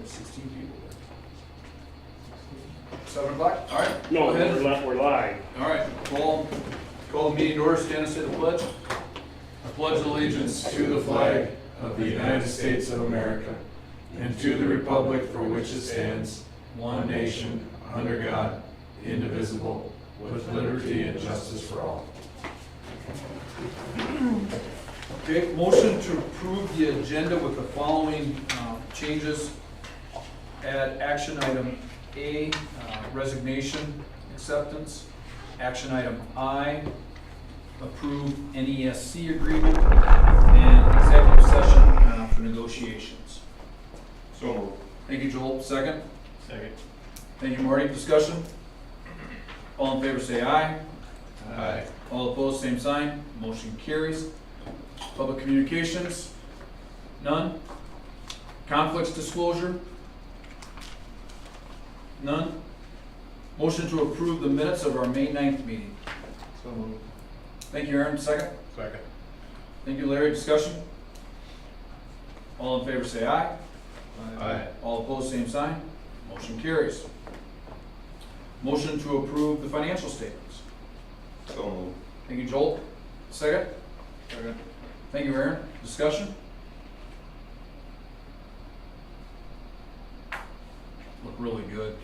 have 16 people there. 7 o'clock, all right. No, Go ahead. we're live. All right, call the meeting to order, stand and say the pledge. I pledge allegiance to the flag of the United States of America and to the republic for which it stands, one nation, under God, indivisible, with liberty and justice for all. Okay, motion to approve the agenda with the following changes. Add action item A, resignation acceptance. Action item I, approve NESC agreement, and executive session for negotiations. So moved. Thank you, Joel. Second. Second. Thank you, Marty. Discussion? All in favor say aye. Aye. All opposed, same sign. Motion carries. Public communications? None. Conflicts disclosure? None. Motion to approve the minutes of our May 9th meeting. So moved. Thank you, Aaron. Second. Second. Thank you, Larry. Discussion? All in favor say aye. Aye. All opposed, same sign. Motion carries. Motion to approve the financial statements. So moved. Thank you, Joel. Second? Second. Thank you, Aaron. Discussion? Look really good.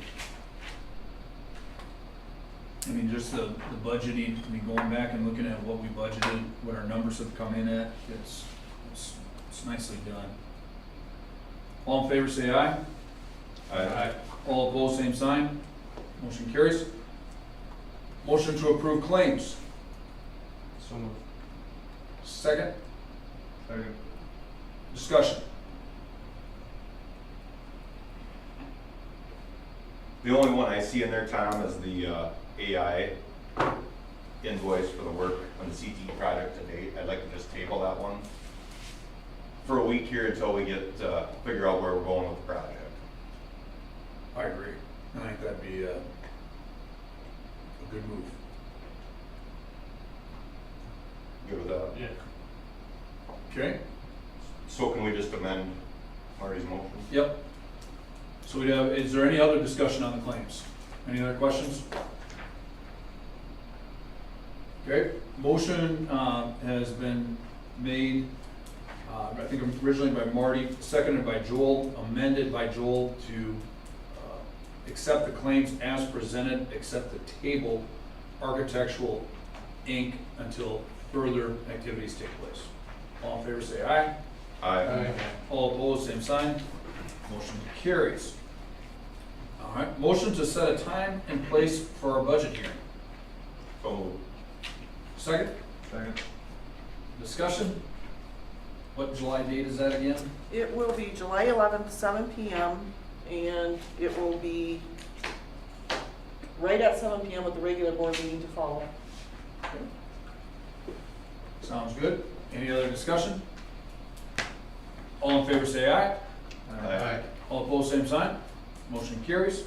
I mean, just the budgeting, I mean, going back and looking at what we budgeted, what our numbers have come in at, it's nicely done. All in favor say aye. Aye. All opposed, same sign. Motion carries. Motion to approve claims. So moved. Second. Second. Discussion. The only one I see in there, Tom, is the AI invoice for the work on the CT project to date. I'd like to just table that one for a week here until we get, figure out where we're going with the project. I agree. I think that'd be a good move. Good with that? Yeah. Okay? So can we just amend Marty's motion? Yep. So we have, is there any other discussion on the claims? Any other questions? Okay, motion has been made, I think originally by Marty, seconded by Joel, amended by Joel to accept the claims as presented, except the table Architectural Inc. until further activities take place. All in favor say aye. Aye. All opposed, same sign. Motion carries. All right, motion to set a time and place for our budget hearing. So moved. Second, Second. discussion? What July date is that again? It will be July 11th, 7 p.m., and it will be right at 7 p.m. with the regular board meeting to follow. Okay. Sounds good. Any other discussion? All in favor say aye. Aye. All opposed, same sign. Motion carries.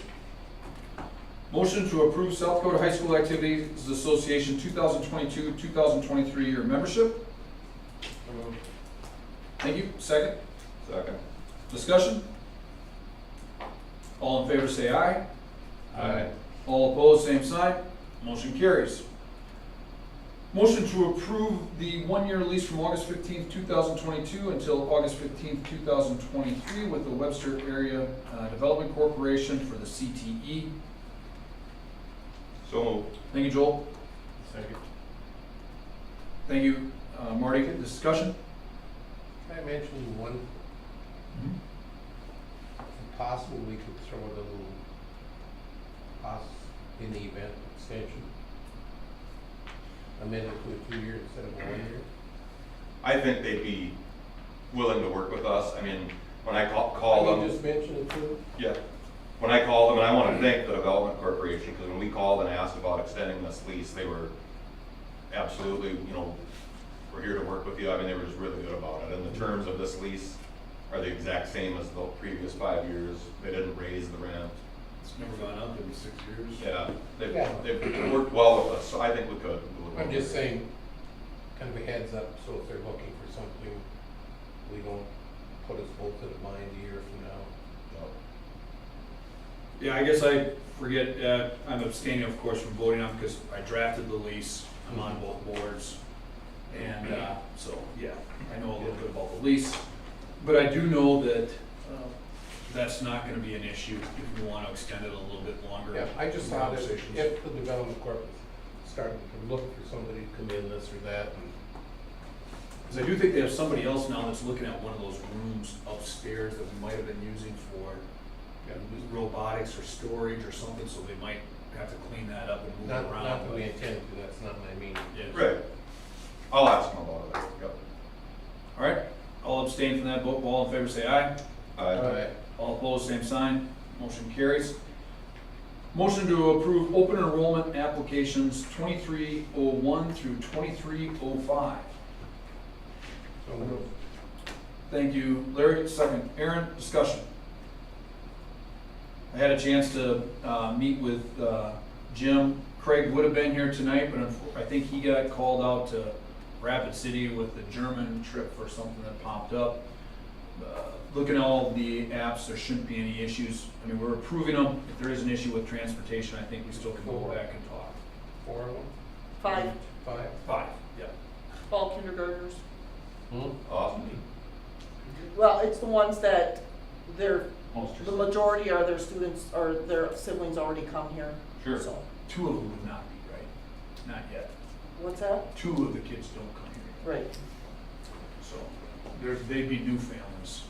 Motion to approve South Dakota High School Activities Association 2022-2023 year membership. Thank you. Second. Second. Discussion? All in favor say aye. Aye. All opposed, same sign. Motion carries. Motion to approve the one-year lease from August 15th, 2022 until August 15th, 2023 with the Webster Area Development Corporation for the CTE. So moved. Thank you, Joel. Second. Thank you, Marty. Discussion? Can I mention one, if possible, we could throw a little cost in the event extension? Amend it to a 2-year instead of a 1 year? I think they'd be willing to work with us. I mean, when I call Can them. you just mention it too? Yeah. When I called them, and I want to thank the Development Corporation, because when we called and asked about extending this lease, they were absolutely, we're here to work with you. I mean, they were just really good about it. And the terms of this lease are the exact same as the previous 5 years. They didn't raise the rent. It's never gone up in 6 years. Yeah, Yeah. they've worked well with us, so I think we could. I'm just saying, kind of a heads up, so if they're looking for something, we don't put us both in a bind a year from now. Yeah, I guess I forget, I'm abstaining, of course, from voting on because I drafted the lease. I'm on both boards. And, so, yeah, I know a little bit about the lease. But I do know that, that's not gonna be an issue if you wanna extend it a little bit longer. Yeah, I just thought that Conversations. if the development corp is starting to look for somebody to come in, this or that, and Because I do think they have somebody else now that's looking at one of those rooms upstairs that we might have been using for robotics or storage or something, so they might have to clean that up and move not, it around. not that we intend to, that's not my meaning. Yeah. Right. I'll ask them about it, yep. All right, I'll abstain from that vote. All in favor, say aye. Alright. All opposed, same sign. Motion carries. Motion to approve open enrollment applications 2301 through 2305. So moved. Thank you, Larry. Second. Aaron, discussion. I had a chance to meet with Jim. Craig would have been here tonight, but I think he got called out to Rapid City with the German trip for something that popped up. Looking at all the apps, there shouldn't be any issues. I mean, we're approving them. If there is an issue with transportation, I think we still can go back and talk. 4 of them? 5, 5? 5, yeah. all kindergartners. Awesome. Well, it's the ones that they're, Most the are. majority are their students, or their siblings already come here. Sure. So, 2 of them would not be, right? Not yet. what's that? 2 of the kids don't come here. Right. So they'd be new families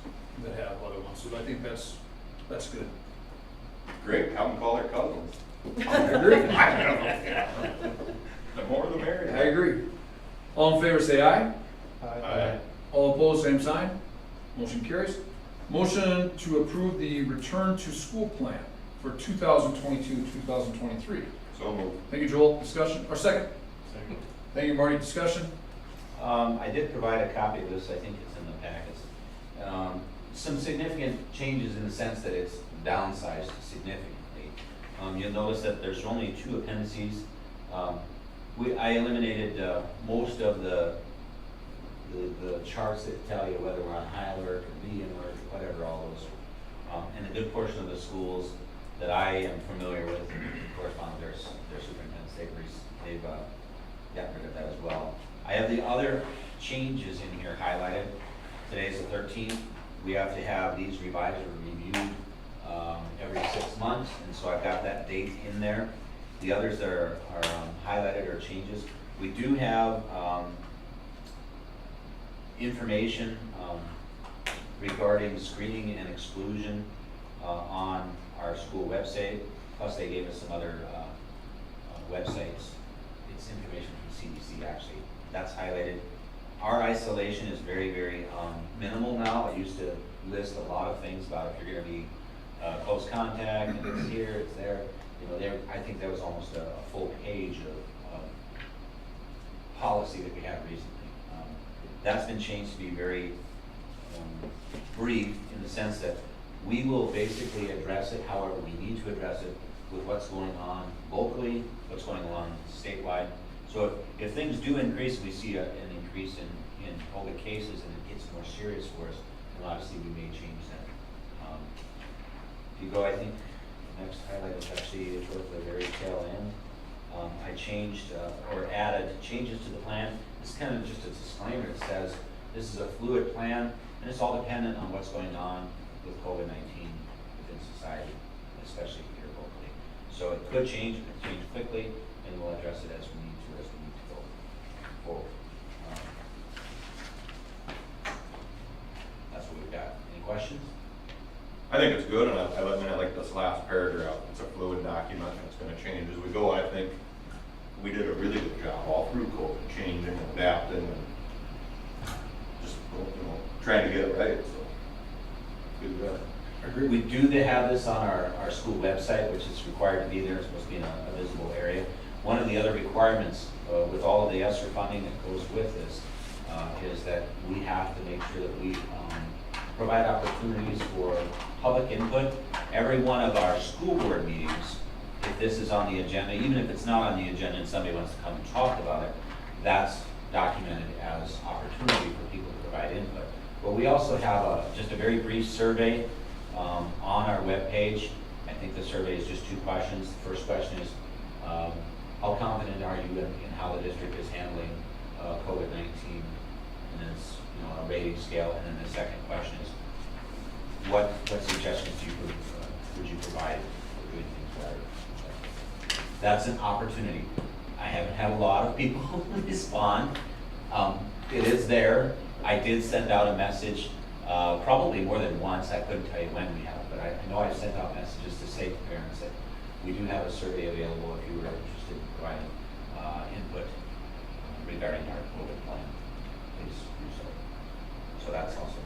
that have other ones. So I think that's good. Great, have them call their cousins. I agree. The more the merrier. I agree. All in favor, say aye. Aye. All opposed, same sign. Motion carries. Motion to approve the return to school plan for 2022-2023. So moved. Thank you, Joel. Discussion, or second? Second. Thank you, Marty. Discussion? I did provide a copy of this, I think it's in the packets. Some significant changes in the sense that it's downsized significantly. You'll notice that there's only 2 appendices. I eliminated most of the charts that tell you whether we're on high alert or medium alert, whatever, all those. And a good portion of the schools that I am familiar with correspond with their superintendents, they've gotten rid of that as well. I have the other changes in here highlighted. Today's the 13th. We have to have these revised or reviewed every 6 months, and so I've got that date in there. The others that are highlighted are changes. We do have information regarding screening and exclusion on our school website, plus they gave us some other websites. It's information from CDC actually. That's highlighted. Our isolation is very, very minimal now. I used to list a lot of things about if you're gonna be close contact, and it's here, it's there. You know, I think that was almost a full page of policy that we had recently. That's been changed to be very brief in the sense that we will basically address it however we need to address it with what's going on locally, what's going on statewide. So if things do increase, we see an increase in COVID cases and it gets more serious for us, then obviously we may change that. If you go, I think, the next highlight is actually towards the very tail end. I changed or added changes to the plan. It's kind of just a disclaimer. It says this is a fluid plan and it's all dependent on what's going on with COVID-19 within society, especially here locally. So it could change, it could change quickly, and we'll address it as we need to go forward. That's what we've got. Any questions? I think it's good, and I like this last paragraph. It's a fluid document, and it's gonna change as we go. I think we did a really good job all through COVID, changing and adapting and just, trying to get it right, so. Good job. We do have this on our school website, which is required to be there. It's supposed to be in a visible area. One of the other requirements with all of the ESSER funding that goes with this is that we have to make sure that we provide opportunities for public input. Every one of our school board meetings, if this is on the agenda, even if it's not on the agenda and somebody wants to come and talk about it, that's documented as opportunity for people to provide input. But we also have just a very brief survey on our webpage. think the survey is just 2 questions. The first question is, how confident are you in how the district is handling COVID-19? And it's, a rating scale. And then the second question is, what suggestions would you provide for doing things better? That's an opportunity. I haven't had a lot of people respond. It is there. I did send out a message, probably more than once. I couldn't tell you when we have, but I know I sent out messages to say to parents that we do have a survey available if you were interested in providing input regarding our COVID plan. Please do so. So that's also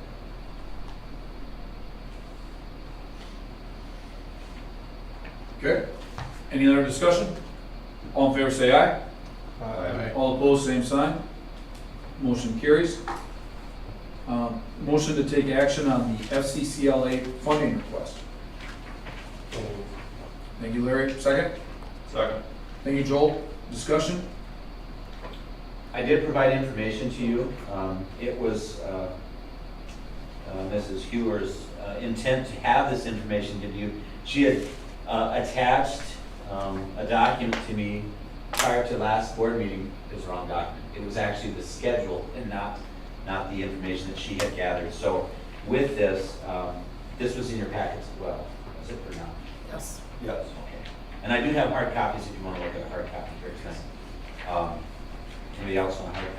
there. Okay, any other discussion? All in favor say aye. Aye. All opposed, same sign. Motion carries. Motion to take action on the FCCLA funding request. So moved. Thank you, Larry. Second? Second. Thank you, Joel. Discussion? I did provide information to you. It was Mrs. Hewer's intent to have this information to you. She had attached a document to me prior to last board meeting. It was the wrong document. It was actually the schedule and not the information that she had gathered. So with this, this was in your packets as well. Was it or not? Yes. Yes. Okay. And I do have hard copies if you want to look at a hard copy here tonight. Anybody else want a hard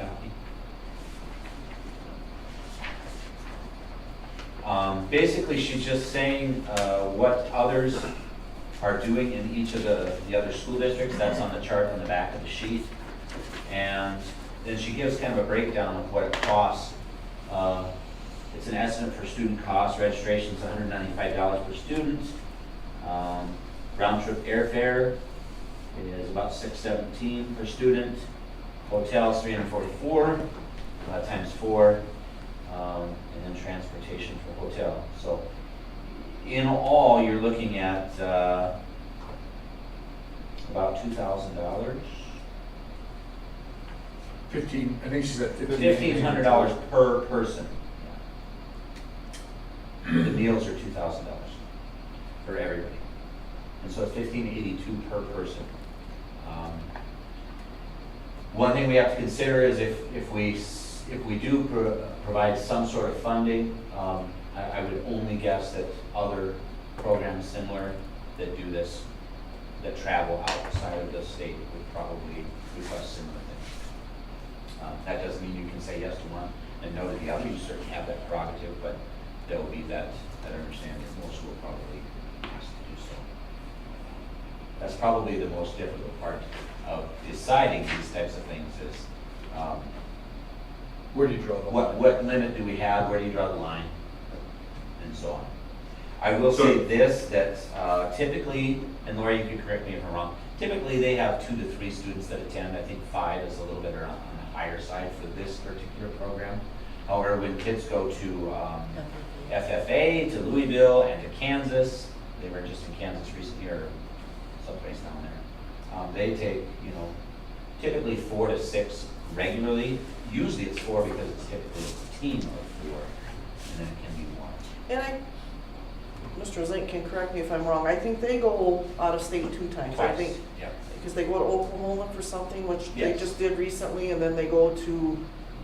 copy? Basically, she's just saying what others are doing in each of the other school districts. That's on the chart on the back of the sheet. And then she gives kind of a breakdown of what it costs. It's an estimate for student costs. Registration is $195 per student. Round trip airfare is about $617 per student. Hotels $344 times 4, and then transportation for hotel. So in all, you're looking at about $2,000. 15, I think she's at 15. $1,500 per person. The meals are $2,000 for everybody. And so it's $1,582 per person. One thing we have to consider is if we do provide some sort of funding, I would only guess that other programs similar that do this, that travel outside of the state, would probably request similar things. That doesn't mean you can say yes to one and no to the other. You certainly have that prerogative, but there will be that understanding. Most will probably ask to do so. That's probably the most difficult part of deciding these types of things is Where do you draw the line? what limit do we have, where do you draw the line, and so on. I will say this, that typically, and Laura, you can correct me if I'm wrong, typically they have 2 to 3 students that attend. I think 5 is a little bit on the higher side for this particular program. However, when kids go to FFA, to Louisville, and to Kansas, they were just in Kansas recently, or someplace down there. They take, typically 4 to 6 regularly. Usually it's 4 because it's typically a team of 4, and then it can be more. And Mr. Zink can correct me if I'm wrong, I think they go out of state 2 times. I Twice, think, yep. because they go to Oklahoma for something, which they Yes. just did recently, and then they go to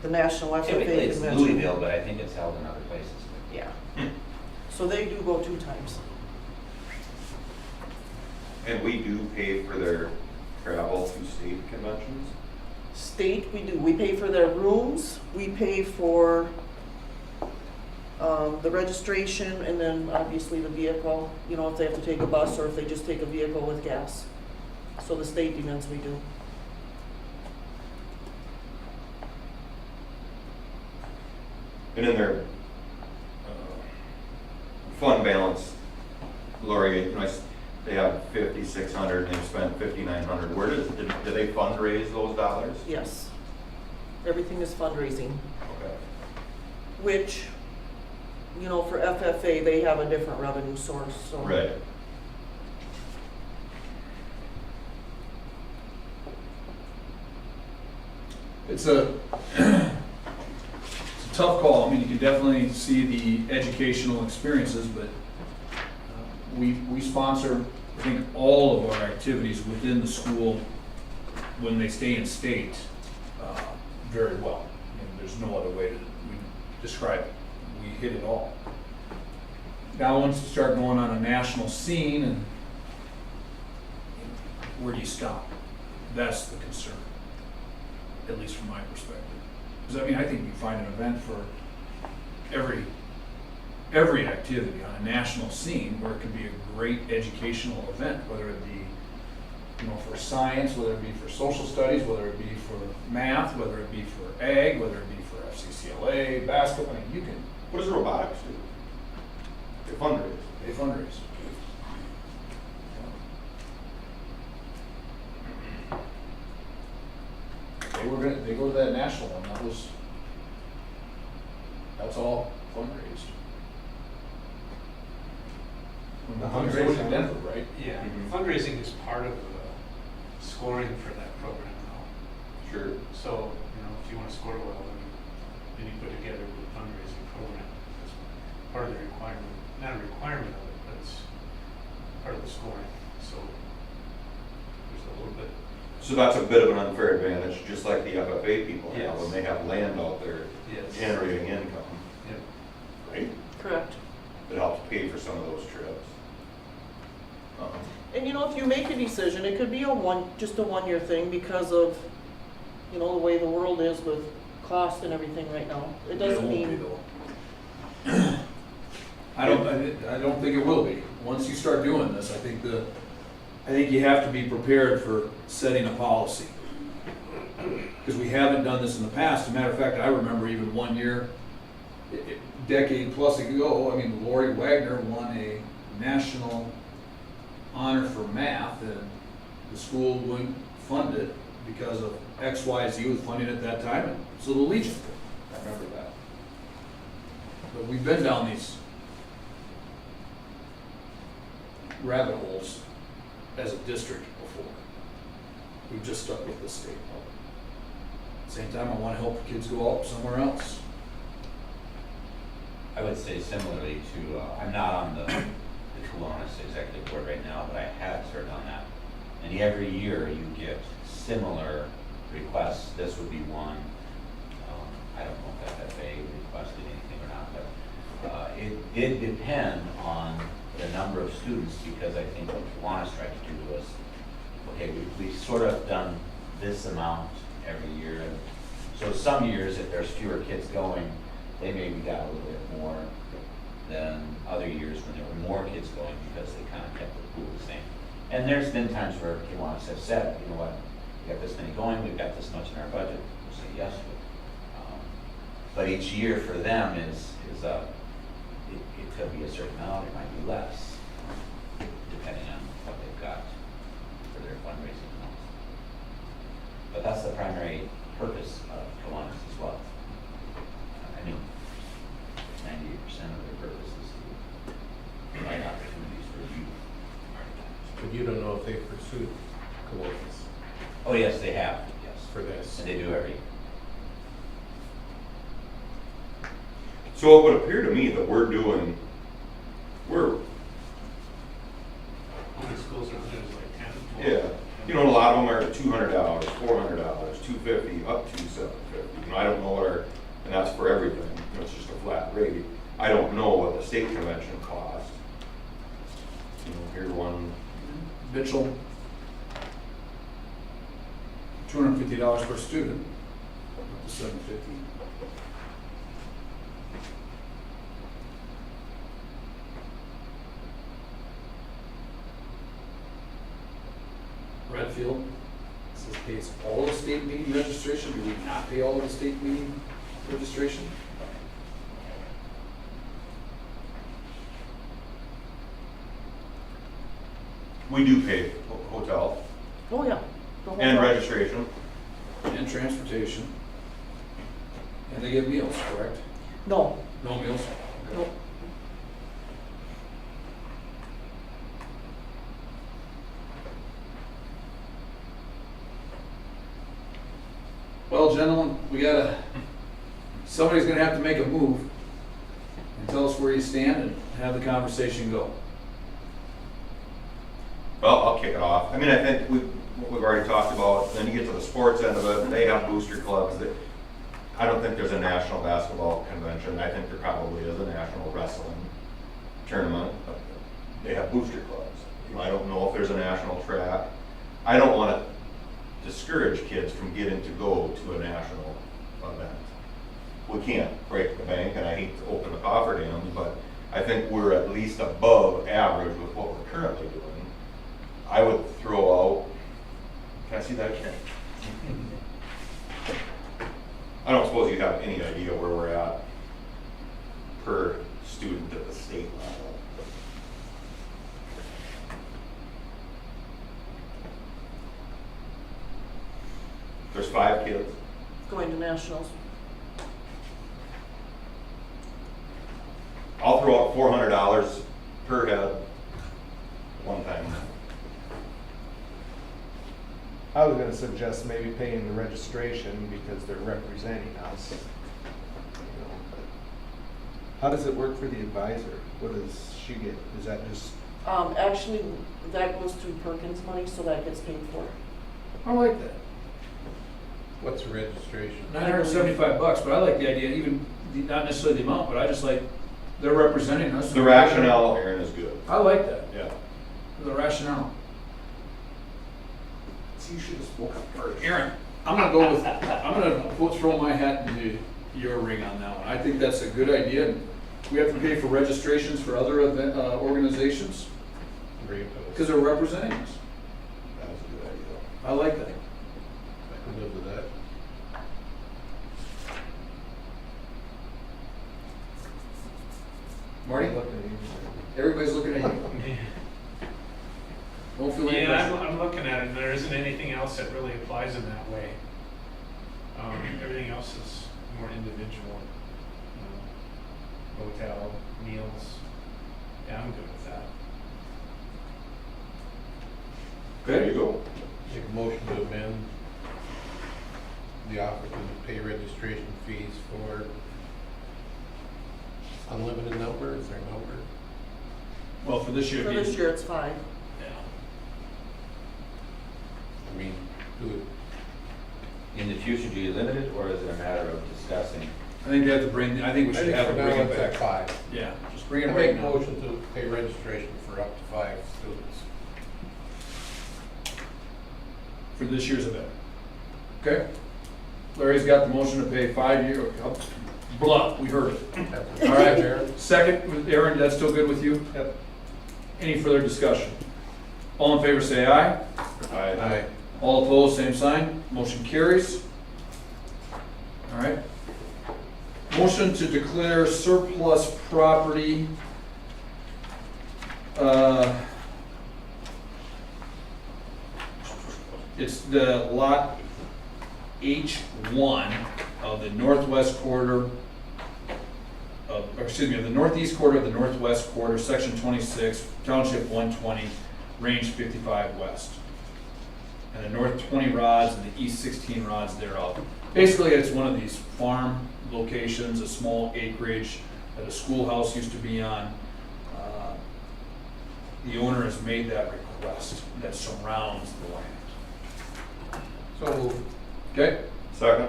the National FFA Typically it's convention. Louisville, but I think it's held in other places. Yeah. So they do go 2 times. And we do pay for their travel to state conventions? State, we do. We pay for their rooms, we pay for the registration, and then obviously the vehicle, if they have to take a bus or if they just take a vehicle with gas. So the state events we do. And in their fund balance, Lori, they have 5,600 and they've spent 5,900. Where do they fundraise those dollars? Yes. Everything is fundraising, Okay. which, for FFA, they have a different revenue source, so. Right. It's a tough call. I mean, you can definitely see the educational experiences, but we sponsor, I think, all of our activities within the school when they stay in state, very well. And there's no other way to describe it. We hit it all. Now, once you start going on a national scene, and where do you stop? That's the concern, at least from my perspective. Because I mean, I think you find an event for every activity on a national scene where it could be a great educational event, whether it be, you know, for science, whether it be for social studies, whether it be for math, whether it be for ag, whether it be for FCCLA, basketball. I mean, you can. What does robotics do? They fundraise. They fundraise. They go to that national one, that's all fundraised. When The the fundraising in fundraising. Denver, right? Yeah, Mhm. fundraising is part of the scoring for that program now. Sure. So, you know, if you wanna score well, then you put together a fundraising program. That's part of the requirement, not a requirement of it, but it's part of the scoring, so there's a little bit. So that's a bit of an unfair advantage, just like the FFA people have, Yes. when they have land out there Yes. generating income, Yep. right? Correct. It helps pay for some of those trips. And you know, if you make a decision, it could be just a one-year thing because of, you know, the way the world is with cost and everything right now. It doesn't won't be, mean, though. I don't think it will be. Once you start doing this, I think you have to be prepared for setting a policy. Because we haven't done this in the past. As a matter of fact, I remember even one year, decade plus ago, I mean, Lori Wagner won a national honor for math, and the school wouldn't fund it because of XYZ was funding at that time, and so the Legion did. I remember that. But we've been down these rabbit holes as a district before. We've just stuck with the state. Same time, I want to help the kids go out somewhere else. I would say similarly to, I'm not on the Kiwanis executive board right now, but I have served on that. And every year you get similar requests. This would be one. I don't know if FFA requested anything or not, but it did depend on the number of students, because I think what Kiwanis tried to do was, okay, we've sort of done this amount every year. And so some years, if there's fewer kids going, they maybe got a little bit more than other years when there were more kids going, because they kind of kept the pool the same. And there's been times where Kiwanis have said, you know what, we got this many going, we've got this much in our budget, we'll say yes to it. But each year for them it could be a certain amount, it might be less, depending on what they've got for their fundraising amounts. But that's the primary purpose of Kiwanis as well. I mean, 98% of their purpose is to provide opportunities for youth. But you don't know if they pursued Kiwanis Oh, yes, they have, yes. for this. And they do every year. So it would appear to me that we're, How many schools are there? There's like 10, 12? yeah, you know, a lot of them are $200, $400, $250, up to $750. You know, I don't know what and that's for everything, you know, it's just a flat rate. I don't know what the state convention cost. You know, here's one, Mitchell, $250 per student, up to $750. Redfield says pays all the state meeting registration. Do we not pay all of the state meeting registration? we do pay hotel oh yeah. the whole and time. registration. And transportation. And they get meals, correct? No, No meals? Okay. no. Well, gentlemen, somebody's gonna have to make a move and tell us where you stand and have the conversation go. Well, I'll kick it off. I mean, I think we've already talked about, then you get to the sports end of it, they have booster clubs that, I don't think there's a national basketball convention. I think there probably is a national wrestling tournament, but they have booster clubs. I don't know if there's a national track. I don't want to discourage kids from getting to go to a national event. We can't break the bank, and I hate to open the coffer dams, but I think we're at least above average with what we're currently doing. I would throw out, can I see that again? I don't suppose you have any idea where we're at per student at the state level. There's 5 kids. Going to nationals. I'll throw out $400 per head one time. I was gonna suggest maybe paying the registration because they're representing us. You know, but how does it work for the advisor? What does she get? Is that just, Actually, that goes through Perkins money, so that gets paid for. I like that. What's the registration? $975, but I like the idea, even, not necessarily the amount, but I just like, they're representing us. The rationale, Aaron, is good. I like that, Yeah. the rationale. See, you should have spoken first. Aaron, I'm gonna throw my hat into your ring on that one. I think that's a good idea. We have to pay for registrations for other event, organizations, Bring it to us. because they're representing us. That's a good idea. I like that. I can live with that. Marty, looking at you? everybody's looking at you. Don't feel any Yeah, pressure. I'm looking at it, and there isn't anything else that really applies in that way. Everything else is more individual. Hotel, meals. Yeah, I'm good with that. There you go. Make a motion to amend the offer to pay registration fees for unlimited number, is there a number? Well, for this year. For it'd this be- year, it's 5. Yeah. I mean, do it, In the future, do you limit it, or is it a matter of discussing? I think they have to bring, I think we I should think have for to now bring it it's at back. 5. Yeah, just bring I it make back a now. motion to pay registration for up to 5 students. For this year's event. Okay? Larry's got the motion to pay 5 year, blah, we heard it. That's All right, Aaron? second, with Aaron, that's still good with you? Yep. Any further discussion? All in favor say aye. Aye. All opposed, same sign. Motion carries. All right. Motion to declare surplus property. It's the lot H1 of the northwest quarter of, or excuse me, of the northeast quarter of the northwest quarter, section 26, township 120, range 55 west. And the north 20 rods and the east 16 rods thereof. Basically, it's one of these farm locations, a small acreage that a schoolhouse used to be on. The owner has made that request that surrounds the land. So moved. Okay, Second?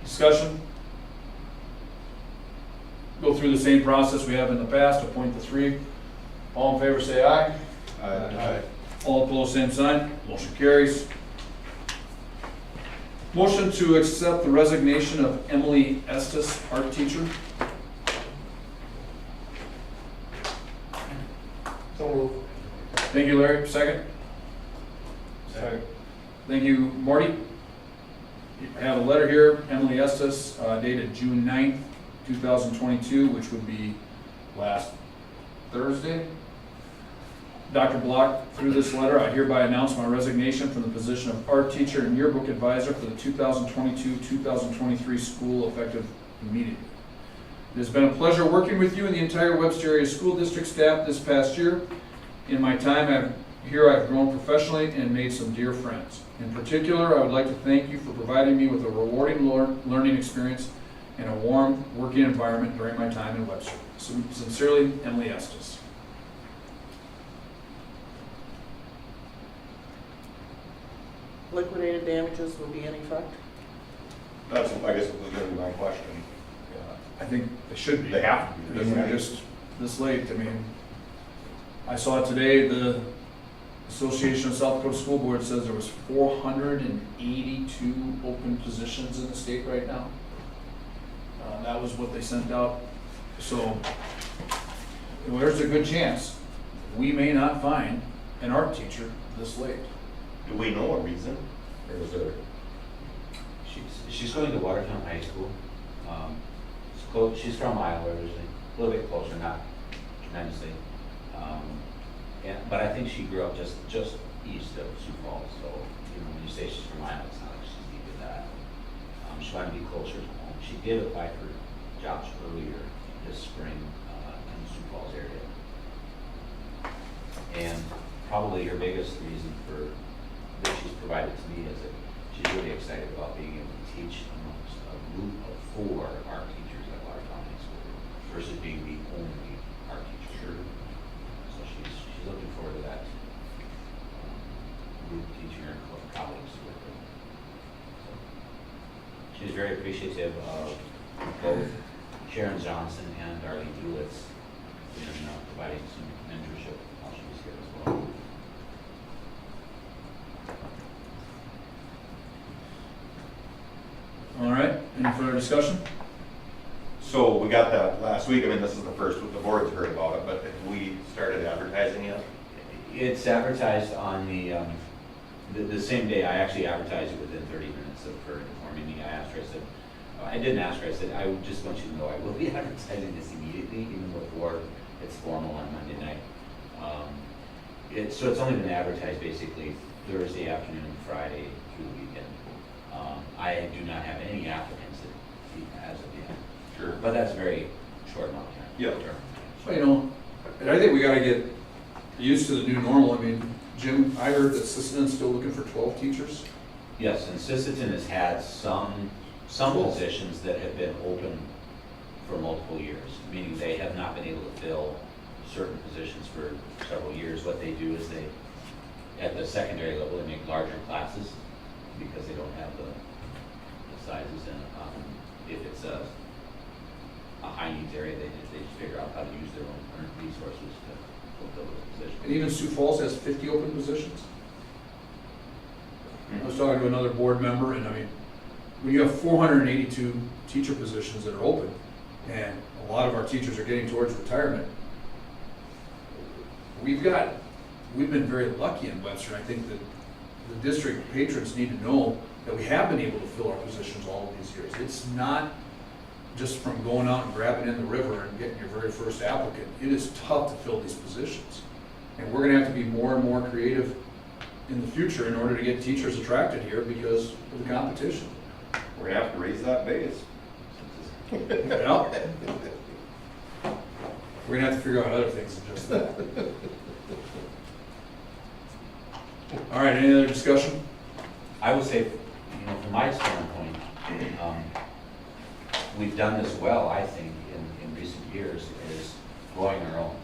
discussion? Go through the same process we have in the past, appoint the 3. All in favor say aye. Aye. All opposed, same sign. Motion carries. Motion to accept the resignation of Emily Estes, art teacher. So moved. Thank you, Larry. Second. Second. Thank you, Marty. You have a letter here, Emily Estes, dated June 9th, 2022, which would be last Thursday. Dr. Block, through this letter, I hereby announce my resignation from the position of art teacher and yearbook advisor for the 2022-2023 school effective immediately. It has been a pleasure working with you and the entire Webster area school district staff this past year. In my time here, I've grown professionally and made some dear friends. In particular, I would like to thank you for providing me with a rewarding learning experience and a warm working environment during my time in Webster. Sincerely, Emily Estes. liquidated damages will be in effect? That's, I guess, was gonna be my question. I think they should be. They have to be. I mean, we're just this late, I mean, I saw today, the Association of South Dakota School Board says there was 482 open positions in the state right now. That was what they sent out, so, there's a good chance we may not find an art teacher this late. Do we know a reason? Or is there? She's going to Watertown High School. She's from Iowa originally, a little bit closer, not tremendously. But I think she grew up just east of Sioux Falls, so, when you say she's from Iowa, it's not like she's deep in that. She wanted to be closer to home. She did apply for jobs earlier this spring in the Sioux Falls area. And probably her biggest reason that she's provided to me is that she's really excited about being able to teach amongst a group of 4 art teachers at Watertown High School versus being the only art teacher. So she's looking forward to that group teaching her colleagues with her. So she's very appreciative of both Sharon Johnson and Darlene Dulitz in providing some mentorship while she was here as well. All right, any further discussion? So we got that last week. I mean, this is the first the board's heard about it, but have we started advertising yet? It's advertised on the same day. I actually advertised it within 30 minutes of her informing me. I asked her, I said, I didn't ask her, I said, I just want you to know I will be advertising this immediately, even before it's formal on Monday night. So it's only been advertised basically Thursday afternoon, Friday through the weekend. I do not have any applicants as of yet. Sure. But that's a very short amount of time. Yeah. Well, and I think we gotta get used to the new normal. I mean, Jim, I heard that Sisseton's still looking for 12 teachers. Yes, and Sisseton has had some positions that have been open for multiple years, meaning they have not been able to fill certain positions for several years. What they do is at the secondary level, they make larger classes because they don't have the sizes, and if it's a high needs area, they just figure out how to use their own current resources to fulfill those positions. And even Sioux Falls has 50 open positions. I was talking to another board member, and I mean, when you have 482 teacher positions that are open, and a lot of our teachers are getting towards retirement, we've been very lucky in Webster. I think that the district patrons need to know that we have been able to fill our positions all of these years. It's not just from going out and grabbing in the river and getting your very first applicant. It is tough to fill these positions. And we're gonna have to be more and more creative in the future in order to get teachers attracted here because of the competition. We're gonna have to raise that base. Well, we're gonna have to figure out other things than just that. All right, any other discussion? I would say, from my standpoint, we've done this well, I think, in recent years, is growing our own.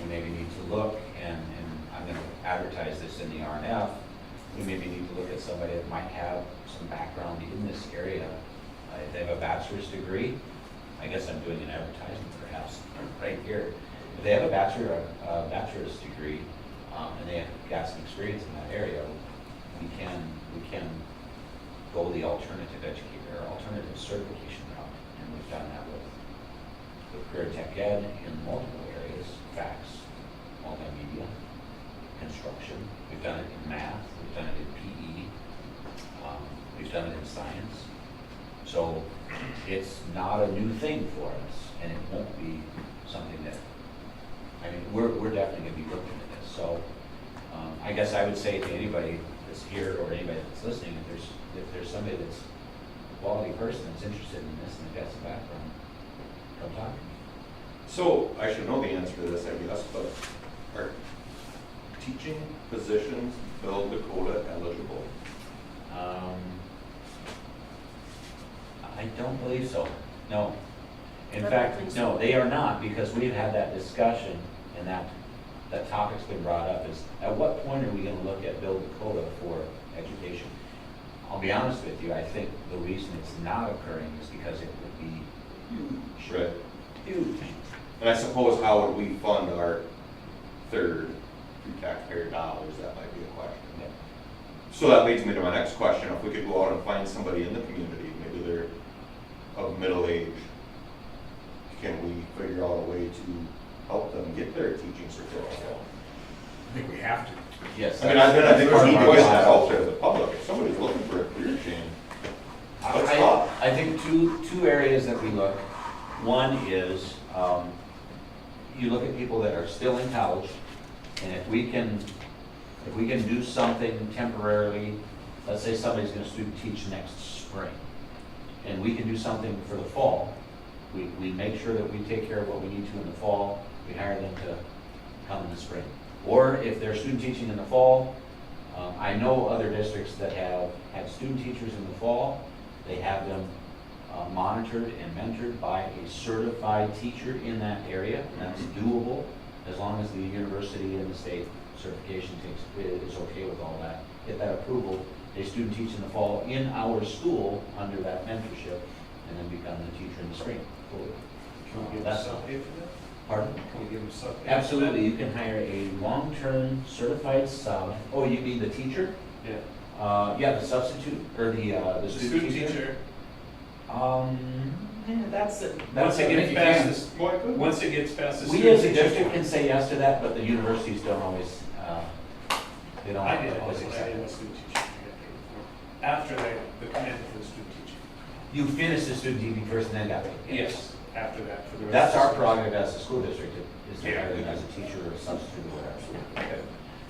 We maybe need to look, and I'm going to advertise this in the RNF, we maybe need to look at somebody that might have some background in this area. If they have a bachelor's degree, I guess I'm doing an advertisement perhaps right here. If they have a bachelor's degree, and they have got some experience in that area, we can go the alternative educator or alternative certification route, and we've done that with Career Tech Ed in multiple areas: facts, multimedia, construction. We've done it in math. We've done it in PE. We've done it in science. So it's not a new thing for us, and it won't be something that. We're definitely going to be looking at this. So I guess I would say to anybody that's here or anybody that's listening, if there's somebody that's a quality person that's interested in this and they've got some background, come talk to me. So I should know the answer to this, I guess, but are teaching positions Bill Dakota eligible? I don't believe so, no. In I don't fact, think no, so. they are not, because we've had that discussion, and that that topic's been brought up is, at what point are we gonna look at building quota for education? I'll be honest with you, I think the reason it's not occurring is because it would be huge. Right. Huge. And I suppose how would we fund our third through taxpayer dollars? That might be a question. Yeah. So that leads me to my next question. If we could go out and find somebody in the community, maybe they're of middle age, can we figure out a way to help them get their teaching certificate? I think we have to. Yes. I mean, I think we need to Part get of our that out there to the public. If somebody's looking for a career change, let's talk. I think two areas that we look. One is, you look at people that are still in college, and if we can do something temporarily, let's say somebody's gonna student teach next spring, and we can do something for the fall, we make sure that we take care of what we need to in the fall, we hire them to come in the spring. Or if they're student teaching in the fall, I know other districts that have had student teachers in the fall, they have them monitored and mentored by a certified teacher in that area, and that's doable, as long as the university and the state certification is okay with all that. Get that approval, they student teach in the fall in our school under that mentorship, and then become the teacher in the spring. Can we give them That's- sub-pay for that? Pardon? Can we give them sub-pay? Absolutely, you can hire a long-term certified sub. Oh, you mean the teacher? Yeah. Yeah, the substitute, or the student teacher? That's it. Once it gets past this, once it gets past this. We as a district can say yes to that, but the universities don't always, they don't I did, always that's what I accept did it. with student teaching. I got paid for it. After the commitment for the student teaching. You finished the student teaching first and then got paid? Yes, after that, for the rest. That's of our the prerogative as a school district, is to Yeah. hire them as a teacher or a substitute or whatever. Okay.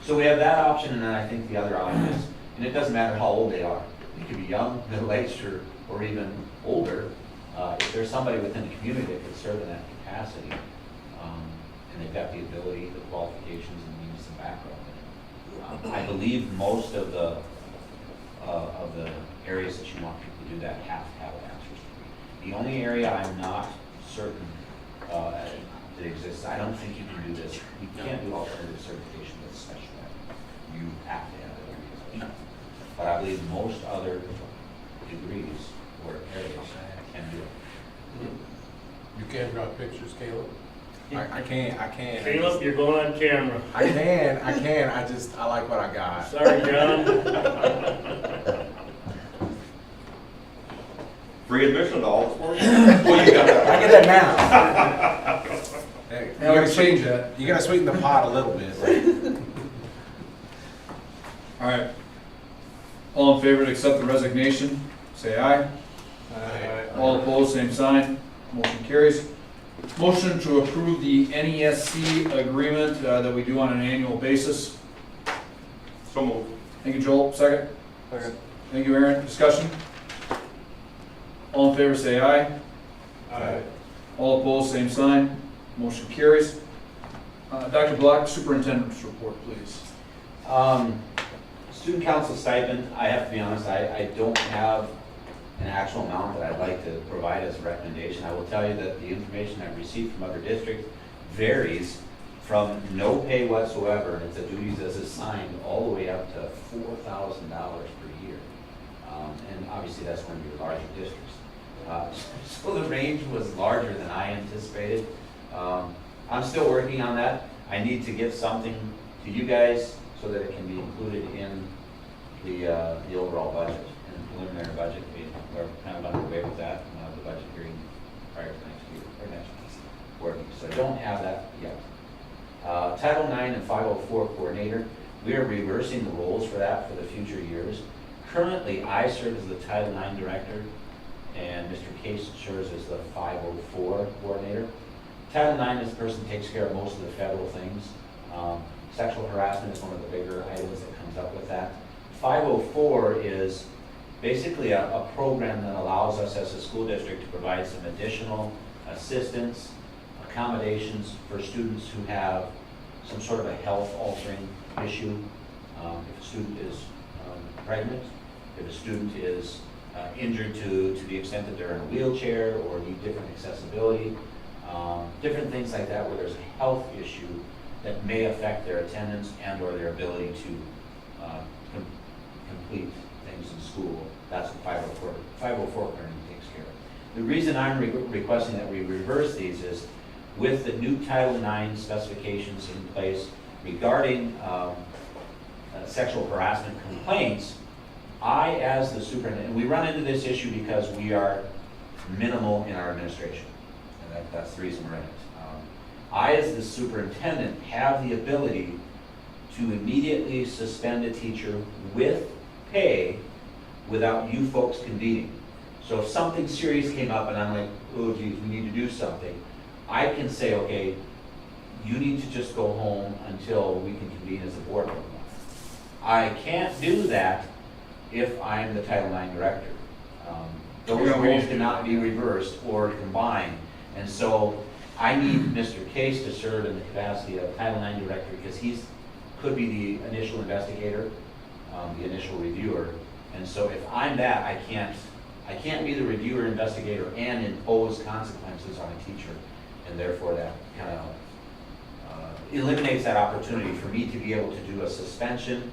So we have that option, and then I think the other option is, and it doesn't matter how old they are, they could be young, middle-aged, or even older. If there's somebody within the community that could serve in that capacity, and they've got the ability, the qualifications, and means and background. I believe most of the areas that you want people to do that have to have a bachelor's degree. The only area I'm not certain that exists, I don't think you can do this, you can't do alternative certification with special ed. You have to have it. No. But I believe most other degrees or areas can do it. You can't draw pictures, Caleb? I can. Caleb, you're going on camera. I can. I like what I got. Sorry, John. Free admission to all the sports? Well, you got that. I get that now. Hey, Now we can change that. You gotta sweeten the pot a little bit. All right. All in favor to accept the resignation, say aye. All opposed, same sign. Motion carries. Motion to approve the NESC agreement that we do on an annual basis. So moved. Thank you, Joel. Second. Second. Thank you, Aaron. Discussion? All in favor, say aye. Aye. All opposed, same sign. Motion carries. Dr. Block, Superintendent's report, please. Student council stipend, I have to be honest, I don't have an actual amount that I'd like to provide as a recommendation. I will tell you that the information I've received from other districts varies from no pay whatsoever, and it's a duties as assigned, all the way up to $4,000 per year. And obviously that's one of your larger districts. So the range was larger than I anticipated. I'm still working on that. I need to get something to you guys so that it can be included in the overall budget and preliminary budget. We're kind of underway with that, the budget hearing prior to next year, or next working. So I don't have that yet. Title IX and 504 coordinator, we are reversing the roles for that for the future years. Currently, I serve as the Title IX director, and Mr. Case serves as the 504 coordinator. Title IX, this person takes care of most of the federal things. Sexual harassment is one of the bigger items that comes up with that. 504 is basically a program that allows us as a school district to provide some additional assistance, accommodations for students who have some sort of a health-altering issue. If a student is pregnant, if a student is injured to the extent that they're in a wheelchair or need different accessibility, different things like that where there's a health issue that may affect their attendance and or their ability to complete things in school. That's what 504 parenting takes care of. The reason I'm requesting that we reverse these is with the new Title IX specifications in place regarding sexual harassment complaints, I, as the superintendent, and we run into this issue because we are minimal in our administration, and that's the reason we're in it. I, as the superintendent, have the ability to immediately suspend a teacher with pay without you folks convening. So if something serious came up and I'm like, oh geez, we need to do something, I can say, okay, you need to just go home until we can convene as a board member. I can't do that if I'm the Title IX director. Those Yeah, we roles need to do cannot that. be reversed or combined. And so I need Mr. Case to serve in the capacity of Title IX director because could be the initial investigator, the initial reviewer. And so if I'm that, I can't be the reviewer, investigator, and impose consequences on a teacher. And therefore that kind of eliminates that opportunity for me to be able to do a suspension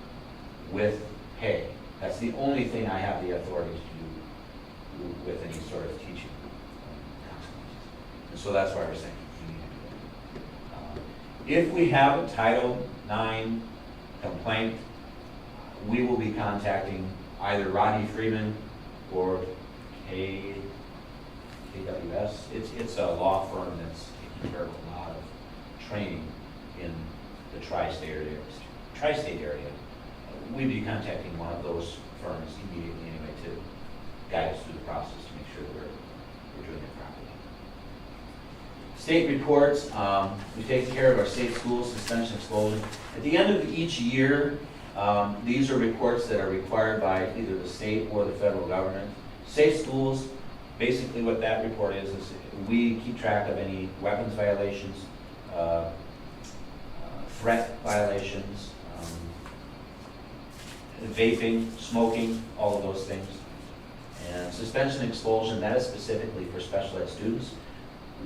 with pay. That's the only thing I have the authority to do with any sort of teaching consequences. And so that's why we're saying we need to do it. If we have a Title IX complaint, we will be contacting either Rodney Freeman or KWS. It's a law firm that's taking care of a lot of training in the tri-state area. We'd be contacting one of those firms immediately anyway to guide us through the process to make sure that we're doing it properly. State reports, we've taken care of our state schools, suspension, expulsion. At the end of each year, these are reports that are required by either the state or the federal government. Safe schools, basically what that report is we keep track of any weapons violations, threat violations, vaping, smoking, all of those things. And suspension and expulsion, that is specifically for special ed students.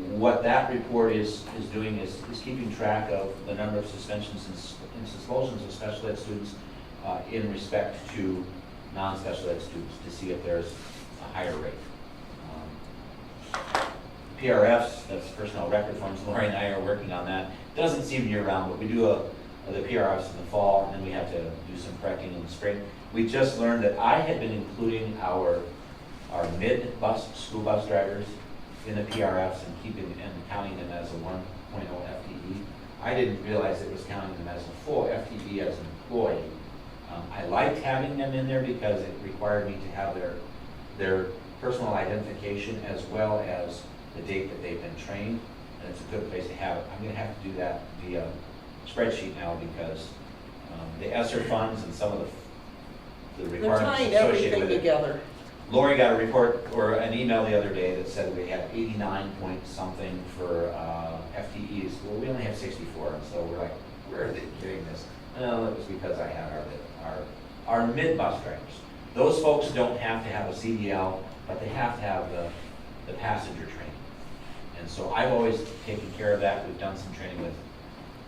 What that report is doing is keeping track of the number of suspensions and expulsions of special ed students in respect to non-special ed students to see if there's a higher rate. PRFs, that's personnel record forms, Lori and I are working on that. Doesn't seem year-round, but we do the PRFs in the fall, and then we have to do some correcting in the spring. We just learned that I had been including our mid-bus, school bus drivers in the PRFs and counting them as a 1.0 FTE. I didn't realize it was counting them as a full FTE as an employee. I liked having them in there because it required me to have their personal identification as well as the date that they've been trained, and it's a good place to have it. I'm going to have to do that via spreadsheet now because the ESSER funds and some of the They're requirements tying associated everything with it. together. Lori got a report or an email the other day that said we had 89 point something for FTEs. Well, we only have 64, and so we're like, where are they getting this? Well, it was because I had our mid-bus drivers. Those folks don't have to have a CDL, but they have to have the passenger training. And so I've always taken care of that. We've done some training with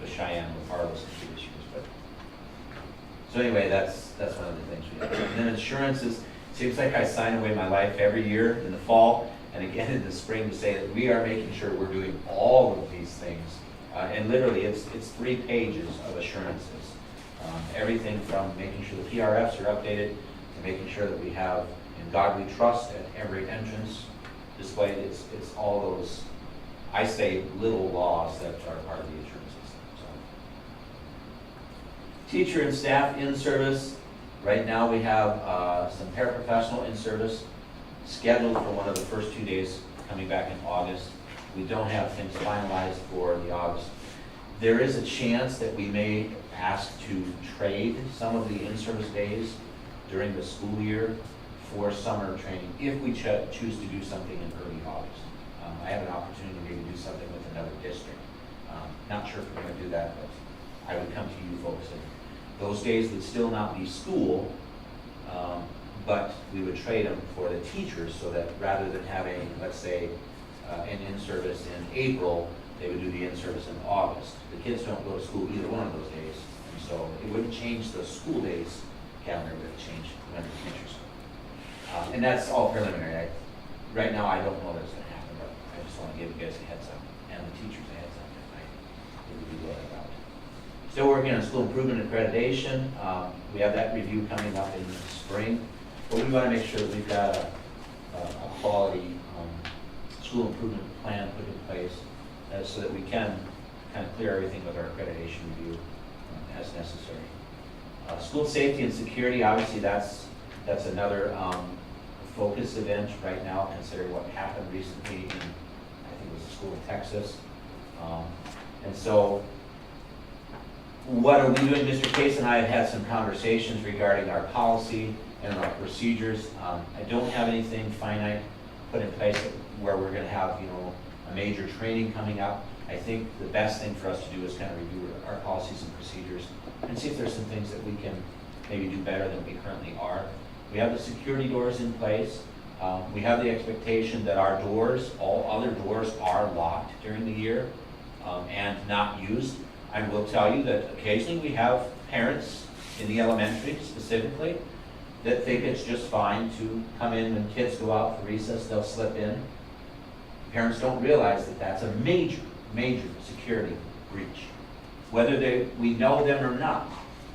Cheyenne, with Harless and few issues. But so anyway, that's one of the things we do. And then insurances. Seems like I sign away my life every year in the fall and again in the spring to say that we are making sure we're doing all of these things. And literally, it's 3 pages of assurances. Everything from making sure the PRFs are updated to making sure that we have in God we trust at every entrance displayed. It's all those, I say, little laws that are part of the insurance system. So. Teacher and staff in service. Right now we have some paraprofessional in service scheduled for one of the first 2 days coming back in August. We don't have things finalized for the August. There is a chance that we may ask to trade some of the in-service days during the school year for summer training if we choose to do something in early August. I have an opportunity to maybe do something with another district. Not sure if we're going to do that, but I would come to you folks. And those days would still not be school, but we would trade them for the teachers so that rather than having, let's say, an in-service in April, they would do the in-service in August. The kids don't go to school either one of those days, and so it wouldn't change the school days calendar, but it changed when the teachers. And that's all preliminary. Right now, I don't know that's gonna happen, but I just wanna give you guys a heads up, and the teachers a heads up that it would be going about. Still working on school improvement accreditation. We have that review coming up in the spring, but we wanna make sure that we've got a quality school improvement plan put in place so that we can kind of clear everything with our accreditation review as necessary. School safety and security, obviously that's another focus event right now, considering what happened recently in, I think it was a school in Texas. And so what are we doing? Mr. Case and I have had some conversations regarding our policy and our procedures. I don't have anything finite put in place where we're gonna have, a major training coming up. I think the best thing for us to do is kind of review our policies and procedures and see if there's some things that we can maybe do better than we currently are. We have the security doors in place. We have the expectation that our doors, all other doors, are locked during the year and not used. I will tell you that occasionally we have parents in the elementary specifically that think it's just fine to come in when kids go out for recess, they'll slip in. Parents don't realize that that's a major, major security breach. Whether we know them or not,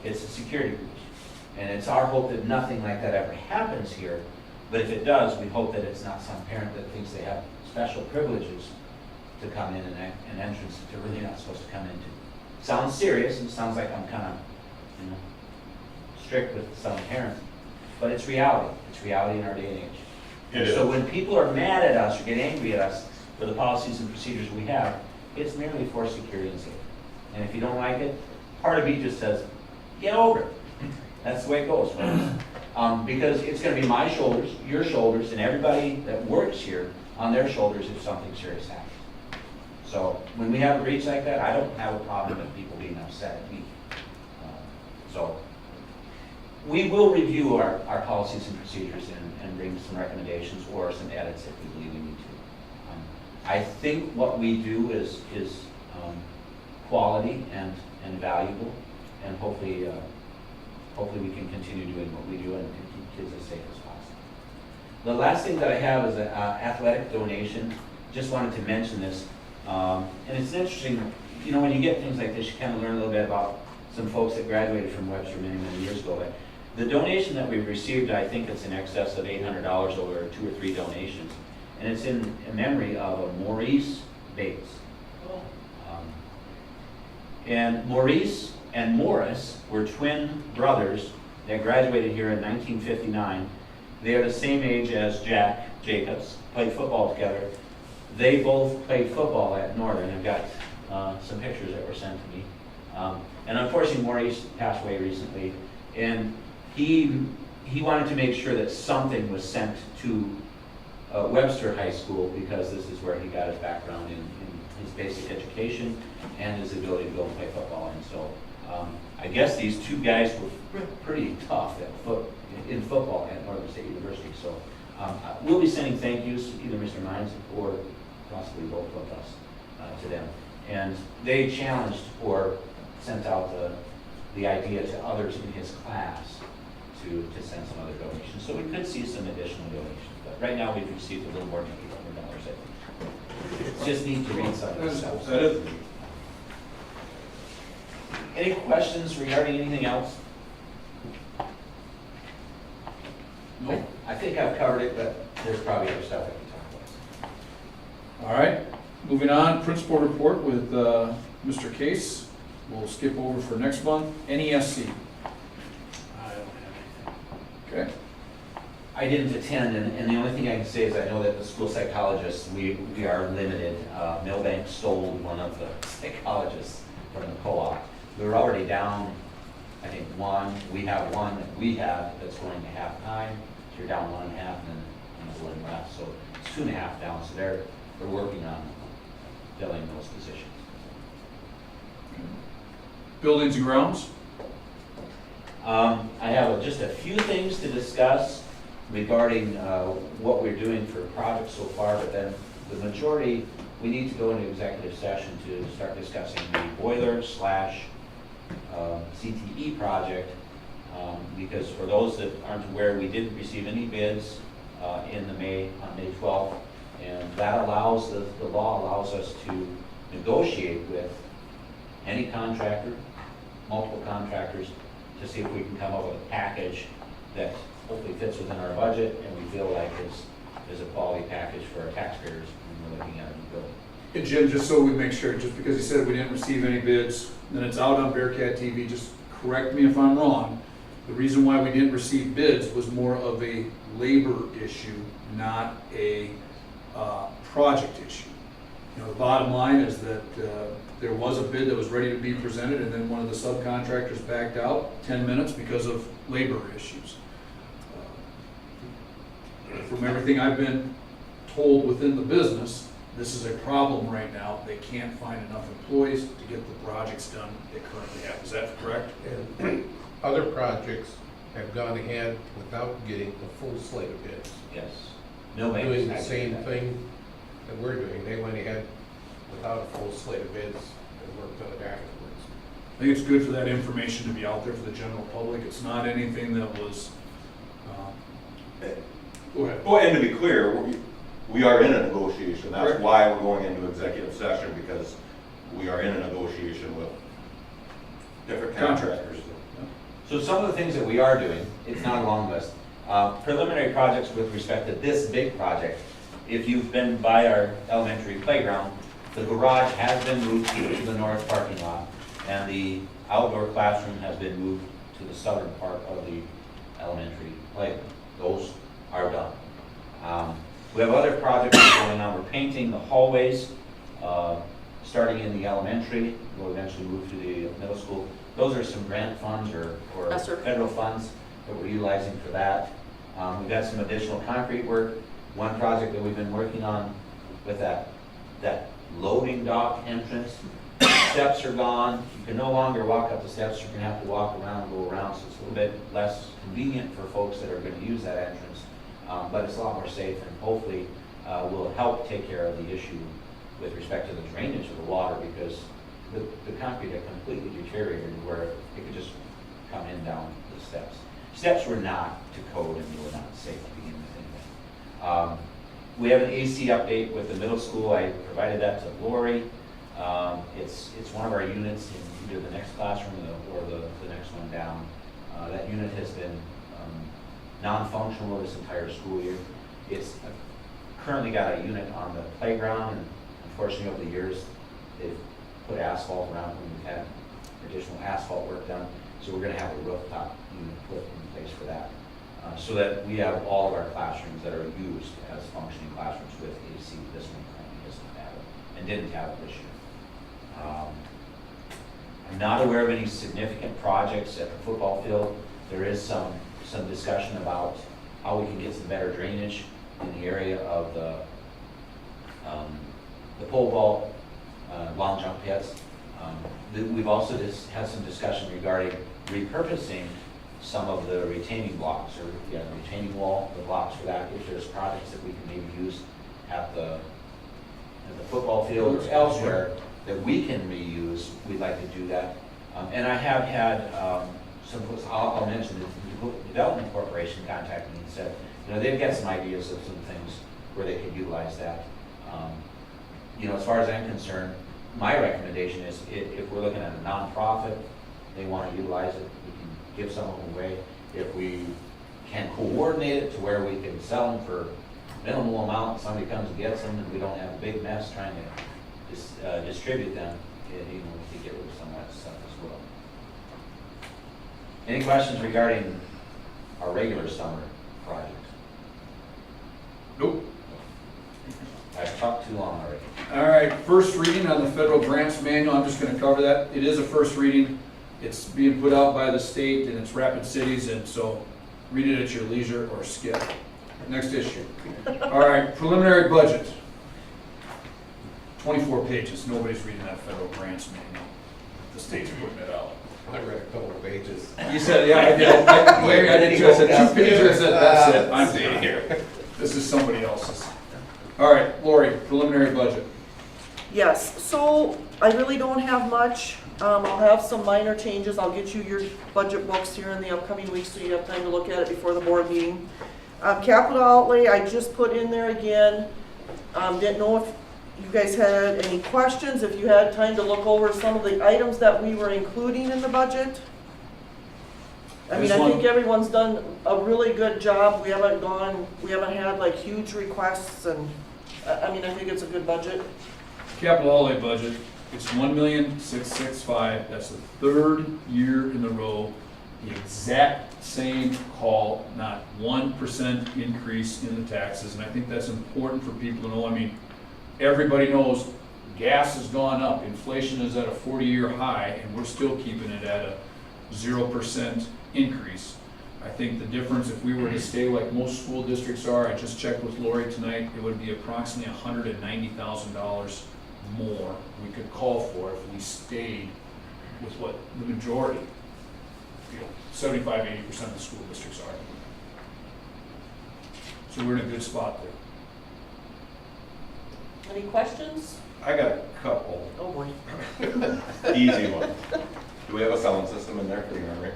it's a security breach. And it's our hope that nothing like that ever happens here, but if it does, we hope that it's not some parent that thinks they have special privileges to come in an entrance that they're really not supposed to come into. Sounds serious, and sounds like I'm kind of, strict with some parents, but it's reality. It's reality in our day and age. It is. So when people are mad at us or get angry at us for the policies and procedures we have, it's merely for security and safety. And if you don't like it, part of me just says, get over it. That's the way it goes, folks. Because it's going to be my shoulders, your shoulders, and everybody that works here on their shoulders if something serious happens. So when we have a breach like that, I don't have a problem with people being upset at me. So we will review our policies and procedures and bring some recommendations or some edits if we believe we need to. I think what we do is quality and valuable, and hopefully we can continue doing what we do and keep kids as safe as possible. The last thing that I have is an athletic donation. Just wanted to mention this. And it's interesting, when you get things like this, you kind of learn a little bit about some folks that graduated from Webster many, many years ago. But the donation that we've received, I think it's in excess of $800 over 2 or 3 donations. And it's in memory of Maurice Bates. And Maurice and Morris were twin brothers that graduated here in 1959. They are the same age as Jack Jacobs, played football together. They both played football at Northern. I've got some pictures that were sent to me. And unfortunately, Maurice passed away recently. And he wanted to make sure that something was sent to Webster High School, because this is where he got his background in his basic education and his ability to go and play football. And so I guess these two guys were pretty tough in football at Northern State University. So we'll be sending thank yous, either Mr. Mines or possibly both of us, to them. And they challenged or sent out the idea to others in his class to send some other donations. So we could see some additional donations. But right now we've received a little more than $800, I think. It's just neat to read some of this stuff. That is. Any questions regarding anything else? No? I think I've covered it, but there's probably other stuff I can talk about. All right, moving on, principal report with Mr. Case. We'll skip over for next month. NESC. I don't have anything. Okay. I didn't attend, and the only thing I can say is I know that the school psychologists, we are limited. Milbank stole one of the psychologists from the co-op. We were already down, I think, one. We have one that we have that's going to half-time. So you're down 1.5 and then another one left. So it's 2.5 down. So they're working on filling those positions. Buildings and grounds. I have just a few things to discuss regarding what we're doing for projects so far, but then the majority we need to go into executive session to start discussing the boiler slash CTE project. Because for those that aren't aware, we didn't receive any bids on May 12th. And that allows, the law allows us to negotiate with any contractor, multiple contractors, to see if we can come up with a package that hopefully fits within our budget and we feel like is a quality package for our taxpayers when we're looking at a new building. And Jim, just so we make sure, just because he said we didn't receive any bids, then it's out on Bearcat TV, just correct me if I'm wrong. The reason why we didn't receive bids was more of a labor issue, not a project issue. You know, the bottom line is that there was a bid that was ready to be presented, and then one of the subcontractors backed out 10 minutes because of labor issues. From everything I've been told within the business, this is a problem right now. They can't find enough employees to get the projects done they currently have. Is that correct? And other projects have gone ahead without getting a full slate of bids. Yes. Nobody's Doing the not same that. thing that we're doing. They went ahead without a full slate of bids and worked on it afterwards. I think it's good for that information to be out there for the general public. It's not anything that was, go ahead. Well, and to be clear, we are in a negotiation. That's Correct. why we're going into executive session, because we are in a negotiation with different contractors. So some of the things that we are doing, it's not a long list, preliminary projects with respect to this big project. If you've been by our elementary playground, the garage has been moved to the north parking lot, and the outdoor classroom has been moved to the southern part of the elementary playground. Those are done. We have other projects going on. We're painting the hallways, starting in the elementary. We'll eventually move to the middle school. Those are some grant funds or ESSER. federal funds that we're utilizing for that. We've got some additional concrete work. One project that we've been working on with that loading dock entrance, steps are gone. You can no longer walk up the steps. You're gonna have to walk around and go around, so it's a little bit less convenient for folks that are gonna use that entrance. But it's a lot more safe and hopefully will help take care of the issue with respect to the drainage of the water, because the concrete had completely deteriorated where it could just come in down the steps. Steps were not to code and they were not safe to begin with anyway. We have an AC update with the middle school. I provided that to Lori. It's one of our units in either the next classroom or the next one down. That unit has been non-functional this entire school year. It's currently got a unit on the playground, and unfortunately over the years, they've put asphalt around when we've had additional asphalt work done. So we're gonna have a rooftop unit put in place for that. So that we have all of our classrooms that are used as functioning classrooms with AC. This one currently does not have it, and didn't have it this year. I'm not aware of any significant projects at the football field. There is some discussion about how we can get some better drainage in the area of the pole vault, long jump pits. We've also had some discussion regarding repurposing some of the retaining blocks, or retaining wall, the blocks for that. If there's projects that we can maybe use at the football field or elsewhere that we can reuse, we'd like to do that. And I have had some folks, I'll mention, the Development Corporation contacted me and said, they've got some ideas of some things where they could utilize that. As far as I'm concerned, my recommendation is if we're looking at a nonprofit, they want to utilize it, we can give some of them away. If we can coordinate it to where we can sell them for minimal amount, somebody comes and gets them, and we don't have a big mess trying to distribute them, we can get rid of some of that stuff as well. Any questions regarding our regular summer project? Nope. I've talked too long already. All right, first reading on the federal grants manual. I'm just going to cover that. It is a first reading. It's being put out by the state, and it's Rapid Cities, and so read it at your leisure or skip. Next issue. All right, preliminary budget. 24 pages. Nobody's reading that federal grants manual. The state's putting it out. I read a couple of pages. You said, yeah, I did. Larry, I did too. I said 2 pages. I said, that's it. I'm staying here. This is somebody else's. All right, Lori, preliminary budget. Yes, so I really don't have much. I'll have some minor changes. I'll get you your budget books here in the upcoming weeks so you have time to look at it before the board meeting. Capital outlay, I just put in there again. Didn't know if you guys had any questions, if you had time to look over some of the items that we were including in the budget. I mean, I think everyone's done a really good job. We haven't had like huge requests, and I mean, I think it's a good budget. Capital outlay budget, it's $1,665,000. That's the third year in a row. The exact same call, not 1% increase in the taxes, and I think that's important for people to know. I mean, everybody knows gas has gone up, inflation is at a 40-year high, and we're still keeping it at a 0% increase. I think the difference, if we were to stay like most school districts are, I just checked with Lori tonight, it would be approximately $190,000 more we could call for if we stayed with what the majority, 75–80% of the school districts are. So we're in a good spot there. Any questions? I got a couple, Oh boy. easy ones. Do we have a sound system in there for the armory?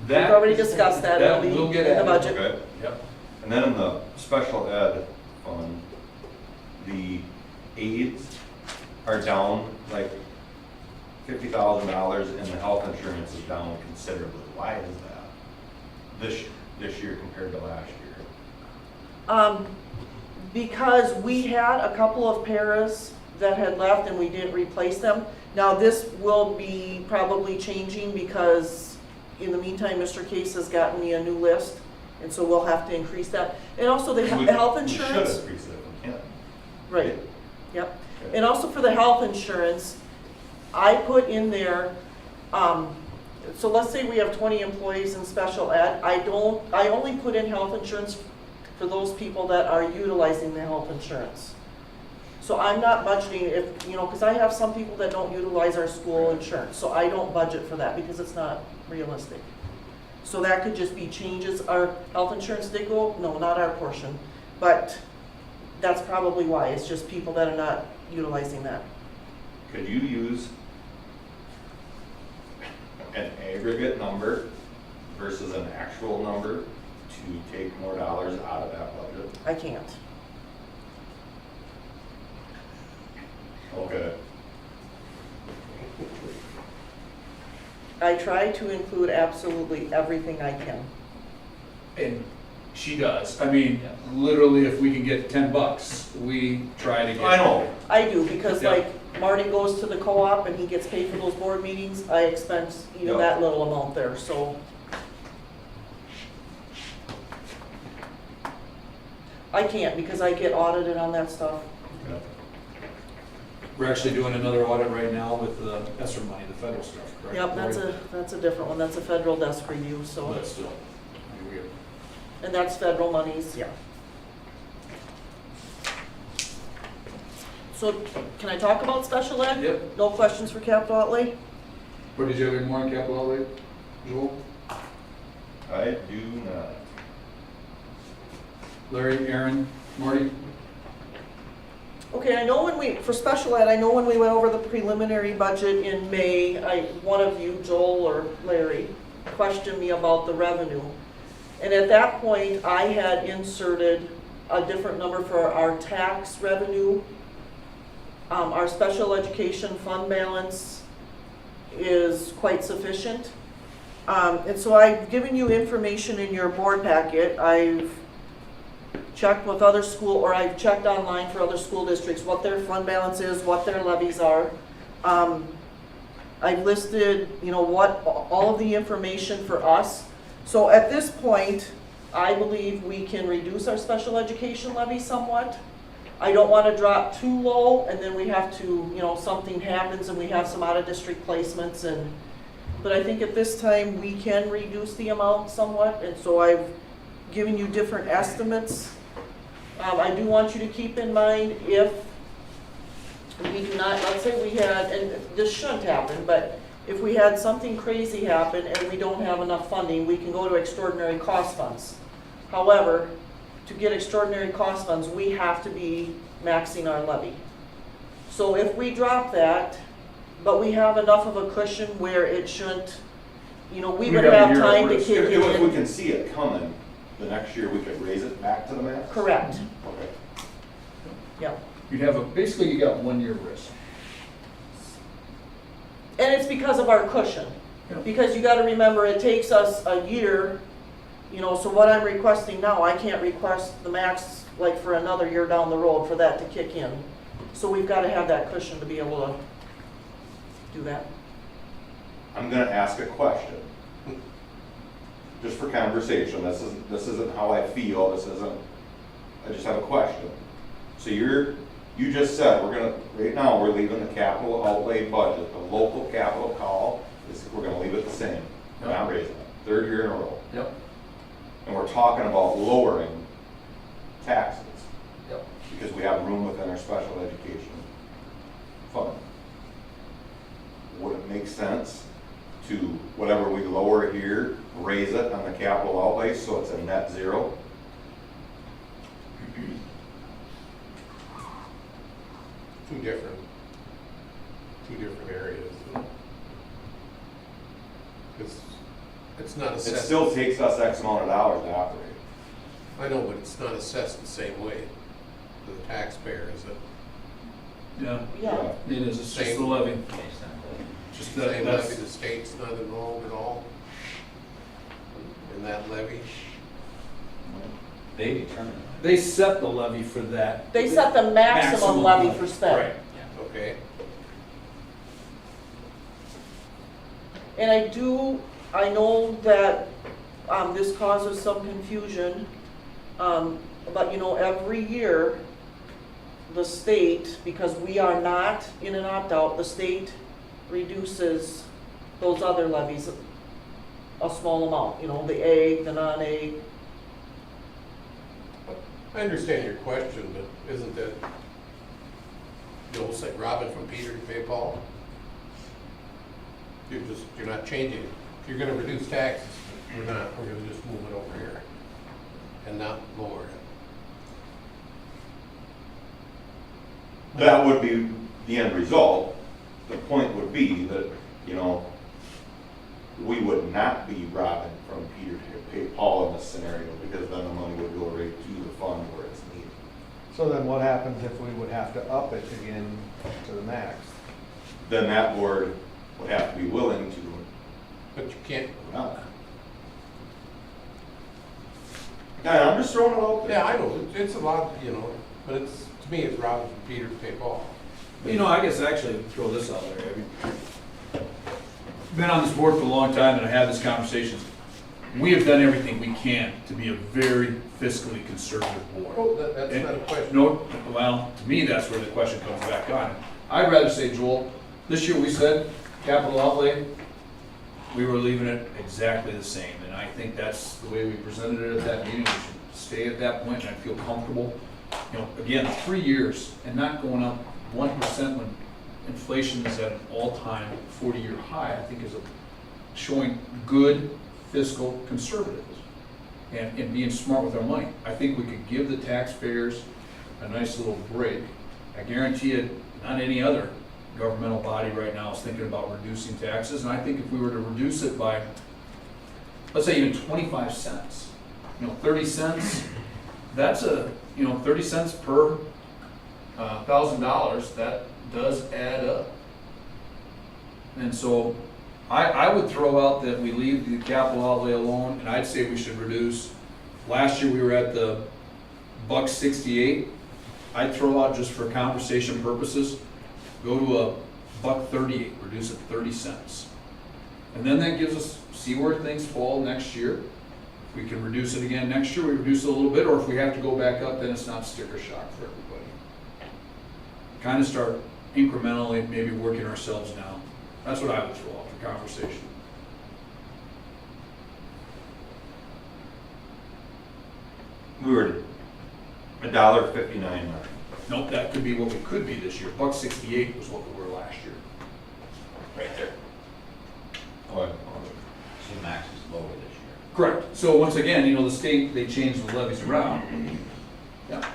We've already discussed that. It'll be we'll get in the added. budget. Okay. Yep. And then in the special ed fund, the aides are down like $50,000 and the health insurance is down considerably. Why is that this year compared to last year? Because we had a couple of paras that had left and we didn't replace them. Now this will be probably changing because in the meantime, Mr. Case has gotten me a new list, and so we'll have to increase that. And also the health insurance. We should increase it if we can. Right, yep. Okay. And also for the health insurance, I put in there, so let's say we have 20 employees in special ed. I only put in health insurance for those people that are utilizing the health insurance. So I'm not budgeting if, because I have some people that don't utilize our school insurance, so I don't budget for that because it's not realistic. So that could just be changes. Our health insurance did go up, no, not our portion, but that's probably why. It's just people that are not utilizing that. Could you use an aggregate number versus an actual number to take more dollars out of that budget? I can't. Okay. I try to include absolutely everything I can. And she does. I mean, literally, if we can get $10, we try to get. I know. I do, because Yeah. like Marty goes to the co-op and he gets paid for those board meetings, I expense even Yeah. that little amount there, so. I can't because I get audited on that stuff. Okay. We're actually doing another audit right now with the ESSER money, the federal stuff, correct? Yep, that's a different one, that's a federal desk review, so, But still, I mean, we're. and that's federal monies, yeah. So, can I talk about special ed? Yep. No questions for capital outlay? Or did you have any more on capital outlay, Joel? I do not. Larry, Aaron, Marty? Okay, I know for special ed, I know when we went over the preliminary budget in May, one of you, Joel or Larry, questioned me about the revenue. And at that point, I had inserted a different number for our tax revenue. Our special education fund balance is quite sufficient. And so I've given you information in your board packet. I've checked with other I've checked online for other school districts, what their fund balance is, what their levies are. I've listed, what all of the information for us. So at this point, I believe we can reduce our special education levy somewhat. I don't want to drop too low, and then we have to, something happens and we have some out-of-district placements, but I think at this time we can reduce the amount somewhat, and so I've given you different estimates. I do want you to keep in mind if we do not, let's say we had, and this shouldn't happen, but if we had something crazy happen and we don't have enough funding, we can go to extraordinary cost funds. However, to get extraordinary cost funds, we have to be maxing our levy. So if we drop that, but we have enough of a cushion where it shouldn't, we We would got a have year time of to risk. kick it If we in. can see it coming, the next year we could raise it back to the max? Correct, Okay. yeah. You'd have basically you got 1 year risk. And it's because of our cushion. Yeah. Because you gotta remember, it takes us a year, so what I'm requesting now, I can't request the max like for another year down the road for that to kick in. So we've gotta have that cushion to be able to do that. I'm gonna ask a question. Just for conversation, this isn't how I feel, I just have a question. So you just said, right now, we're leaving the capital outlay budget, the local capital call, we're gonna leave it the same. We're not raising it, 3rd year in a row. Yep. And we're talking about lowering taxes, Yep. because we have room within our special education fund. Would it make sense to, whatever we lower here, raise it on the capital outlay so it's a net zero? Two different areas. Because it's not It assessed. still takes us X amount of dollars to operate. I know, but it's not assessed the same way to the taxpayer, is it? Yeah, Yeah, it is, it's just Same. the levy. Based on Just Same that's, levy, the state's not involved at all in that levy? they determine. they set the levy for that. they set the maximum levy for spend. Right. Yeah. Okay, And I know that, this causes some confusion, but every year, the state, because we are not in an opt-out, the state reduces those other levies a small amount, the ag, the non-ag. I understand your question, but isn't that the old saying, robbing from Peter to pay Paul? You're not changing it. If you're gonna reduce taxes, we're gonna just move it over here and not lower it. That would be the end result. The point would be that, we would not be robbing from Peter to pay Paul in this scenario, because then the money would go right to the fund where it's needed. So then what happens if we would have to up it again to the max? Then that board would have to be willing to, But you can't, yeah, I'm just throwing it out there. yeah, I know, it's a lot, but to me, it's robbing from Peter to pay Paul. I guess actually, throw this out there, I mean, been on this board for a long time and I have this conversation. We have done everything we can to be a very fiscally conservative board. Oh, that's And- not a question. No, well, to me, that's where the question comes back on. I'd rather say, Joel, this year we said capital outlay, we were leaving it exactly the same. And I think that's the way we presented it at that meeting. We should stay at that point and I feel comfortable. Again, 3 years and not going up 1% when inflation is at an all-time 40-year high, I think is showing good fiscal conservatism and being smart with our money. I think we could give the taxpayers a nice little break. I guarantee you, not any other governmental body right now is thinking about reducing taxes. And I think if we were to reduce it by, let's say even 25 cents, 30 cents, that's 30 cents per $1,000, that does add up. And so I would throw out that we leave the capital outlay alone, and I'd say we should reduce. Last year we were at the $1.68. I'd throw out, just for conversation purposes, go to a $1.38, reduce it 30 cents. And then that gives us, see where things fall next year. If we can reduce it again next year, we reduce it a little bit, or if we have to go back up, then it's not sticker shock for everybody. Kind of start incrementally, maybe working ourselves down. That's what I would throw out for conversation. We were $1.59. Nope, that could be what we could be this year. $1.68 was what we were last year. Right there. Oh, So max is lower this year. Correct. So once again, the state, they changed the levies around. Yeah.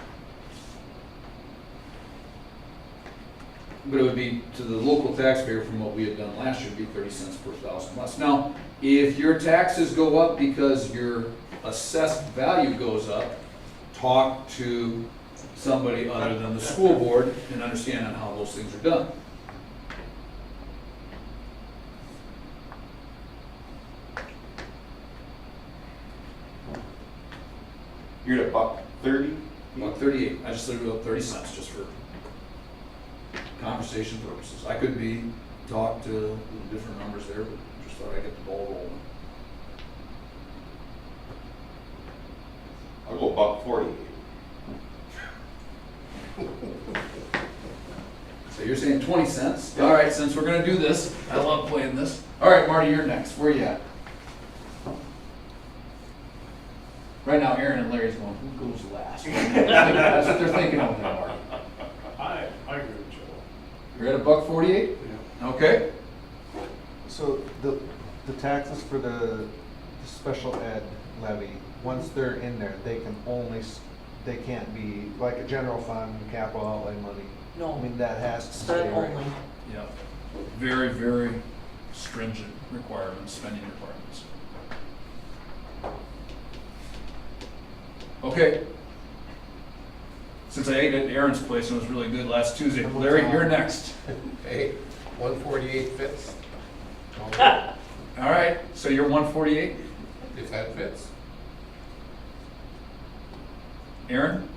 but it would be to the local taxpayer from what we had done last year, it'd be 30 cents per thousand less. Now, if your taxes go up because your assessed value goes up, talk to somebody other than the school board and understand on how those things are done. You're at $1.30? About 38, I just said about 30 cents just for conversation purposes. I could be, talk to different numbers there, but just thought I'd get the ball rolling. I'll go $1.40. So you're saying 20 cents? All right, since we're gonna do this, I love playing this. All right, Marty, you're next. Where you at? Right now, Aaron and Larry's going, who goes last? That's what they're thinking over there, Marty. I agree with Joel. You're at $1.48? Okay. So the taxes for the special ed levy, once they're in there, they can only, they can't be like a general fund, capital outlay money. No. I mean, that has to stay Sped right. only. Yeah. Very, very stringent requirements, spending requirements. Okay. Since I ate at Aaron's place and it was really good last Tuesday, Larry, you're next. Hey, 148 fits, All right, so you're 148. if that fits. Aaron?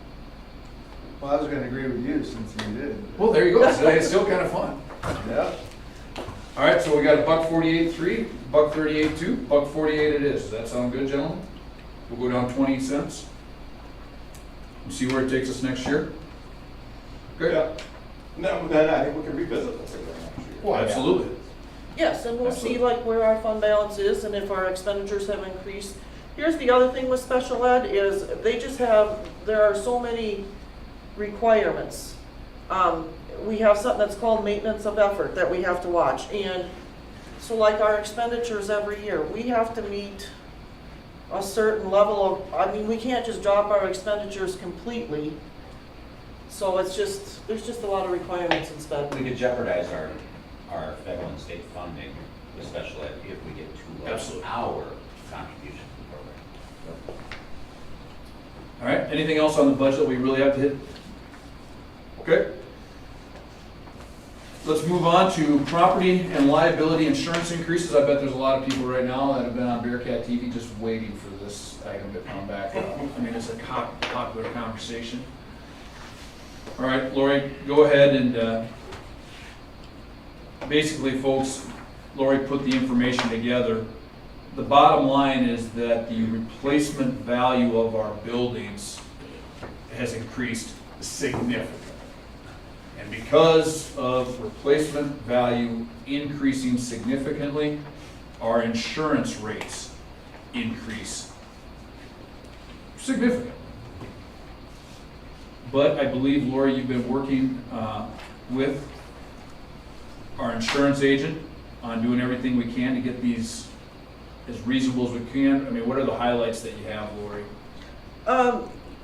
Well, I was gonna agree with you since you did. Well, there you go. So it's still kind of fun. Yeah. All right, so we got $1.48.3, $1.38.2, $1.48 it is. Does that sound good, gentlemen? We'll go down 20 cents. And see where it takes us next year. Good. Yeah. No, then I think we can revisit this again next year. Well, absolutely. Yes, and we'll see Absolutely. like where our fund balance is and if our expenditures have increased. Here's the other thing with special ed is they just have, there are so many requirements. We have something that's called maintenance of effort that we have to watch. And so like our expenditures every year, we have to meet a certain level of, I mean, we can't just drop our expenditures completely. So it's just, there's just a lot of requirements in sped. We could jeopardize our federal and state funding with special ed if we get too low. Absolutely. Our contribution to the program. All right, anything else on the budget we really have to hit? Okay. Let's move on to property and liability insurance increases. I bet there's a lot of people right now that have been on Bearcat TV just waiting for this item to come back up. I mean, it's a popular conversation. All right, Lori, go ahead and basically, folks, Lori put the information together. The bottom line is that the replacement value of our buildings has increased significantly. And because of replacement value increasing significantly, our insurance rates increase significantly. But I believe, Lori, you've been working with our insurance agent on doing everything we can to get these as reasonable as we can. I mean, what are the highlights that you have, Lori?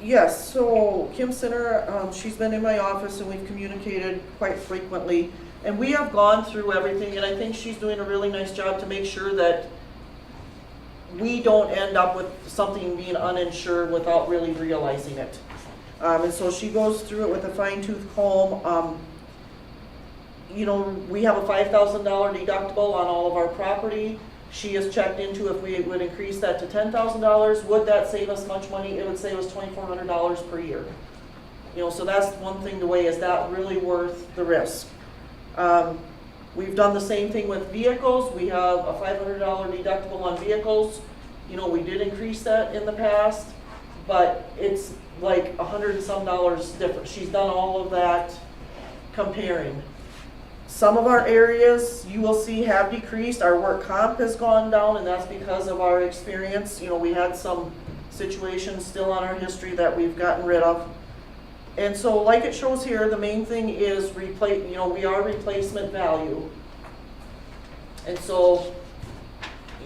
Yes, so Kim Sinner, she's been in my office and we've communicated quite frequently. And we have gone through everything and I think she's doing a really nice job to make sure that we don't end up with something being uninsured without really realizing it. And so she goes through it with a fine-tooth comb. You know, we have a $5,000 deductible on all of our property. She has checked into if we would increase that to $10,000, would that save us much money? It would save us $2,400 per year. You know, so that's one thing to weigh, is that really worth the risk? We've done the same thing with vehicles. We have a $500 deductible on vehicles. You know, we did increase that in the past, but it's like $100 and some different. She's done all of that comparing. Some of our areas you will see have decreased. Our work comp has gone down and that's because of our experience. You know, we had some situations still on our history that we've gotten rid of. And so like it shows here, the main thing is we are replacement value. And so,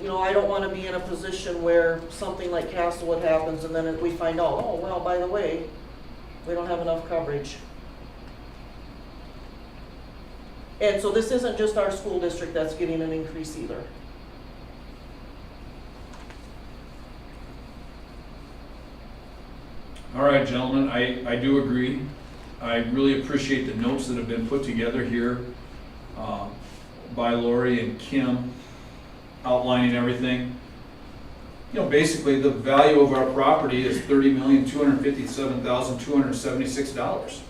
you know, I don't want to be in a position where something like Castlewood happens and then we find out, oh, well, by the way, we don't have enough coverage. And so this isn't just our school district that's getting an increase either. All right, gentlemen, I do agree. I really appreciate the notes that have been put together here by Lori and Kim outlining everything. You know, basically, the value of our property is $30,257,276.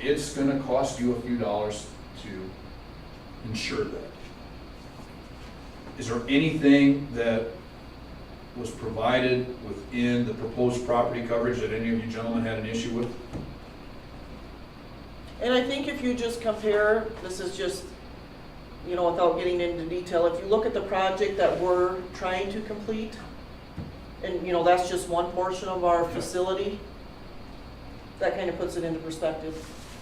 It's gonna cost you a few dollars to insure that. Is there anything that was provided within the proposed property coverage that any of you gentlemen had an issue with? And I think if you just compare, this is just, you know, without getting into detail, if you look at the project that we're trying to complete, and, you know, that's just one portion of our facility, that kind of puts it into perspective.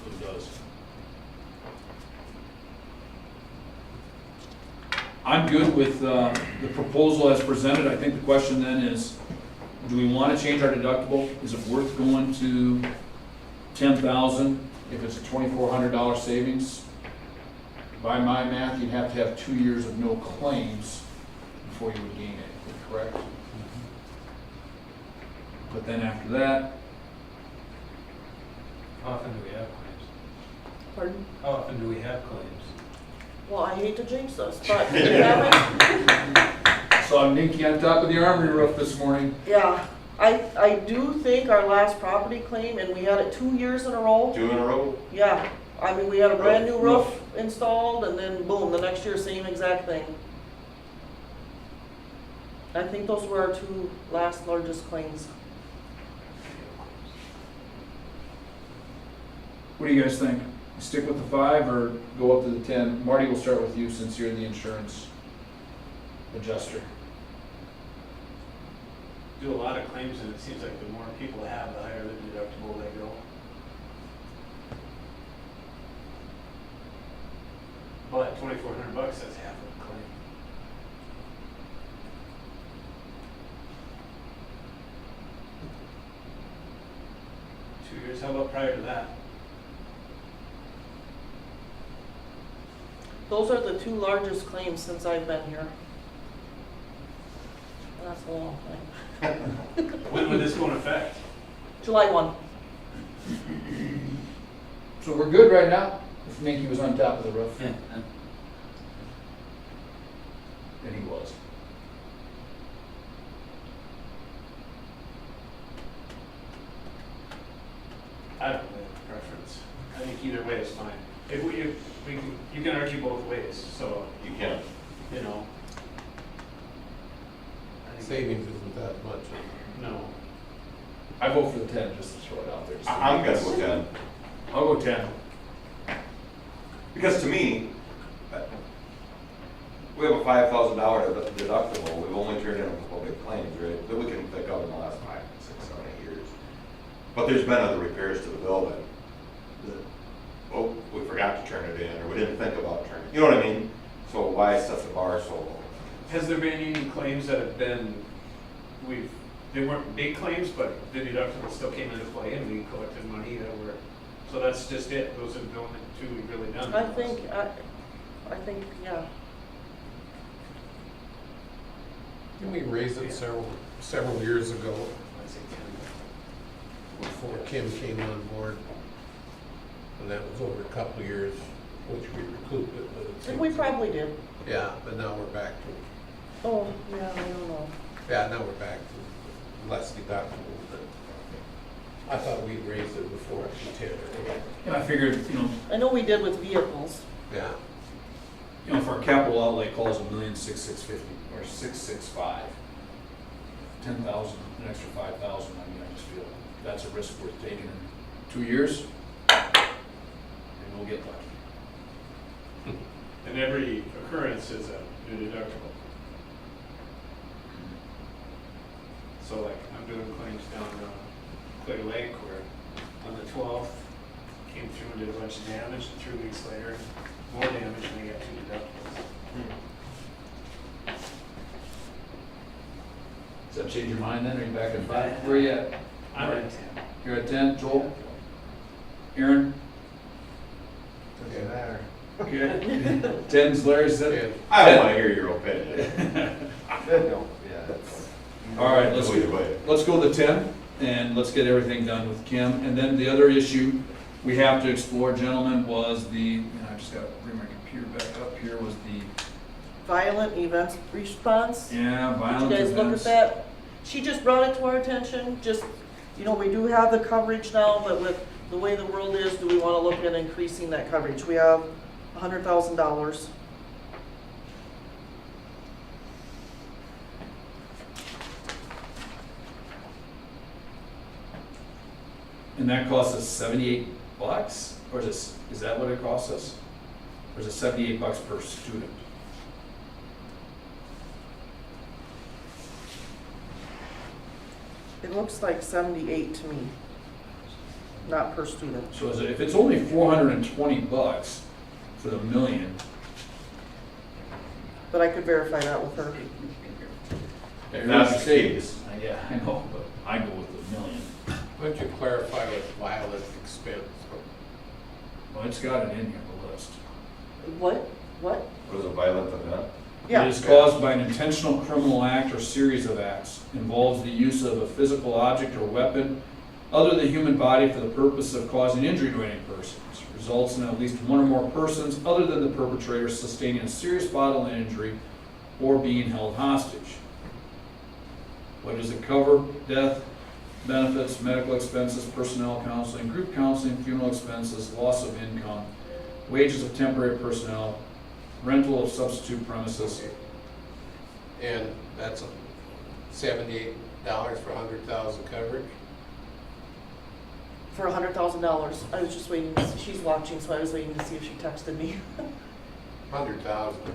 It does. I'm good with the proposal as presented. I think the question then is, do we want to change our deductible? Is it worth going to $10,000 if it's a $2,400 savings? By my math, you'd have to have 2 years of no claims before you would gain anything, correct? But then after that, How often do we have claims? Pardon? How often do we have claims? Well, I hate to jinx us, but we haven't. saw Ninky on top of the armory roof this morning. Yeah, I do think our last property claim, and we had it 2 years in a row. 2 in a row? Yeah, I mean, we had a brand new roof installed, and then boom, the next year, same exact thing. I think those were our two last largest claims. What do you guys think? Stick with the 5 or go up to the 10? Marty, we'll start with you since you're the insurance adjuster. Do a lot of claims, and it seems like the more people have, the higher the deductible they go. But $2,400, that's half of the claim. Two years, how about prior to that? Those are the two largest claims since I've been here. That's a long time. When would this go in effect? July 1. So we're good right now? If Ninky was on top of the roof? And he was. I don't really have a preference. I think either way is fine. If you can argue both ways, so, You can. you know. I think- Savings isn't that much. No. I vote for the 10, just to throw it out there. I'm good with 10. I'll go 10. Because to me, we have a $5,000 deductible, we've only turned in a couple big claims, right, that we can think of in the last 5, 6, 7, 8 years. But there's been other repairs to the building that, oh, we forgot to turn it in, or we didn't think about turning, you know what I mean? So why set the bar so low? Has there been any claims that have been, they weren't big claims, but the deductible still came into play and we collected money that were, so that's just it, those are the only two we've really done. I think, yeah. Didn't we raise it several years ago I'd say 10. before Kim came on board? And that was over a couple of years, which we recouped it, but it's. And we probably did. Yeah, but now we're back to, Oh, yeah, I don't know. now we're back to less deductible, but I thought we'd raised it before to 10 or And I figured, I know we did with vehicles. yeah. if our capital outlay calls $1,650,000 or 665, 10,000, an extra 5,000, I mean, I just feel that's a risk worth taking in 2 years, and we'll get lucky. And every occurrence is a new deductible. So like, I'm doing claims down Clear Lake where on the 12th, came through and did a bunch of damage, and 3 weeks later, more damage, and they got 2 deductibles. Does that change your mind then, or are you back at 5? Where are you at? I'm at 10. You're at 10, Joel? Aaron? Doesn't matter. Okay. 10's Larry's, And I don't wanna hear your opinion. No, yeah, it's. all right, let's Either go. way. Let's go to 10, and let's get everything done with Kim. And then the other issue we have to explore, gentlemen, was the, and I just got to bring my computer back up here, was the, Violent events response. yeah, Did violent you guys look at events. that? She just brought it to our attention, just, you know, we do have the coverage now, but with the way the world is, do we wanna look at increasing that coverage? We have $100,000. And that cost us $78, or is that what it costs us? Or is it $78 per student? It looks like 78 to me, not per student. So is it, if it's only $420 for the million, But I could verify that with her. If that's the case, yeah, I know, but I go with the million. why don't you clarify what violent expense? Well, it's got it in here, the list. What? What? what is a violent event? Yeah. It is caused by an intentional criminal act or series of acts, involves the use of a physical object or weapon other than the human body for the purpose of causing injury to any persons, results in at least one or more persons other than the perpetrator sustaining a serious bodily injury or being held hostage. What does it cover? Death, benefits, medical expenses, personnel counseling, group counseling, funeral expenses, loss of income, wages of temporary personnel, rental of substitute premises. And that's $78 for 100,000 coverage? For $100,000. I was just waiting, she's watching, so I was waiting to see if she texted me. 100,000 is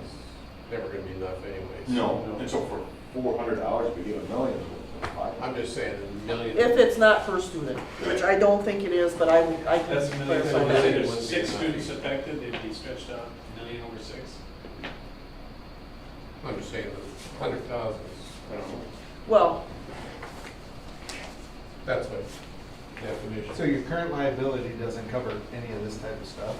never gonna be enough anyways. No, and so for $400, we give a million. I'm just saying a million. If it's not per student, which I don't think it is, but I can That's a million. clarify So I that. think it there's would be 6 enough. students affected, they'd be stretched out a million over 6. I'm just saying 100,000 is, I don't know, Well, that's what definition. So your current liability doesn't cover any of this type of stuff?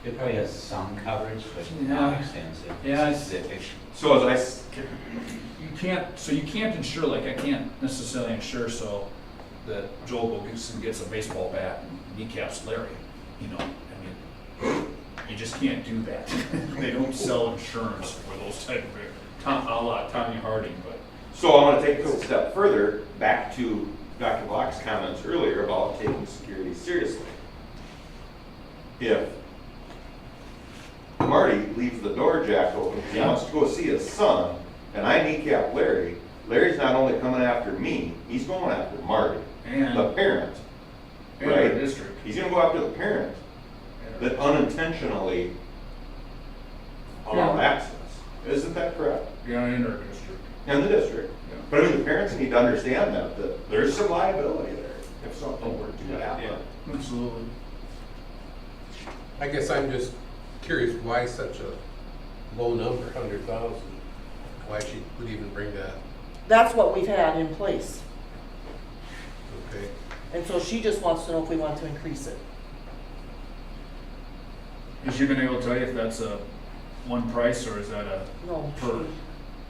It probably has some coverage, but Yeah. not extensive, Yeah, it's- specific. So as You can't insure, like, I can't necessarily insure so that Joel gets a baseball bat and kneecaps Larry, you know, I mean, you just can't do that. They don't sell insurance for those type of, a la Tommy Harding, but. So I want to take this a step further, back to Dr. Block's comments earlier about taking security seriously. If Marty leaves the door jacked open because he wants to go see his son, and I kneecap Larry, Larry's not only coming after me, he's going after Marty, the And, parent, and our right? district. He's gonna go after the parent that unintentionally allowed Yeah. access. Isn't that correct? Yeah, in our district. In the district. Yeah. But I mean, the parents need to understand that there's some liability there if something were to happen. Absolutely. I guess I'm just curious why such a low number, 100,000? Why she would even bring that, that's what we've had in place. okay? And so she just wants to know if we want to increase it. Is she been able to tell you if that's a one price or is that a No, she per?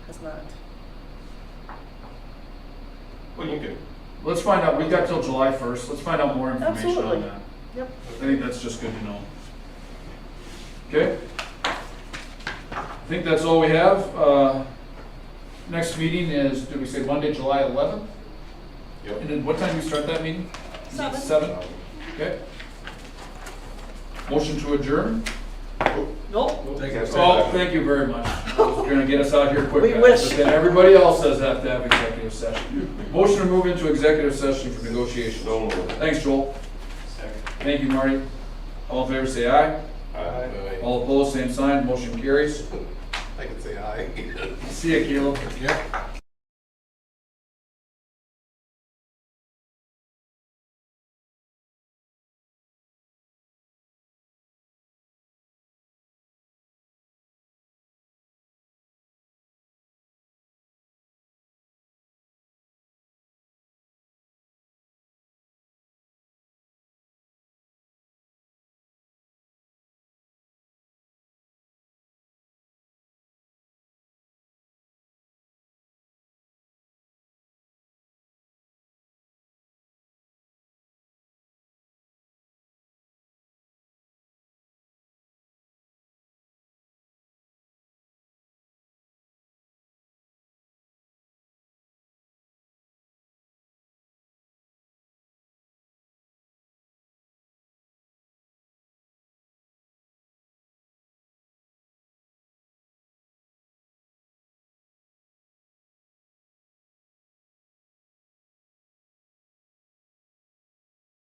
has not. Well, you can, Let's find out, we've got till July 1st, let's find out more information on Absolutely. that. Yep. I think that's just good to know. Okay? I think that's all we have. Next meeting is, did we say Monday, July 11th? yep. And then what time do we start that meeting? 7. 7? Okay. Motion to adjourn? Nope. Take it. Oh, thank you very much. You're gonna get us out here quick, We guys. wish. But then everybody else does have to have executive session. Motion to move into executive session for negotiations. So moved. Thanks, Joel. Second. Thank you, Marty. All in favor, say aye. Aye. All opposed, same sign. Motion carries. I can say aye. See ya, Caleb. Yeah.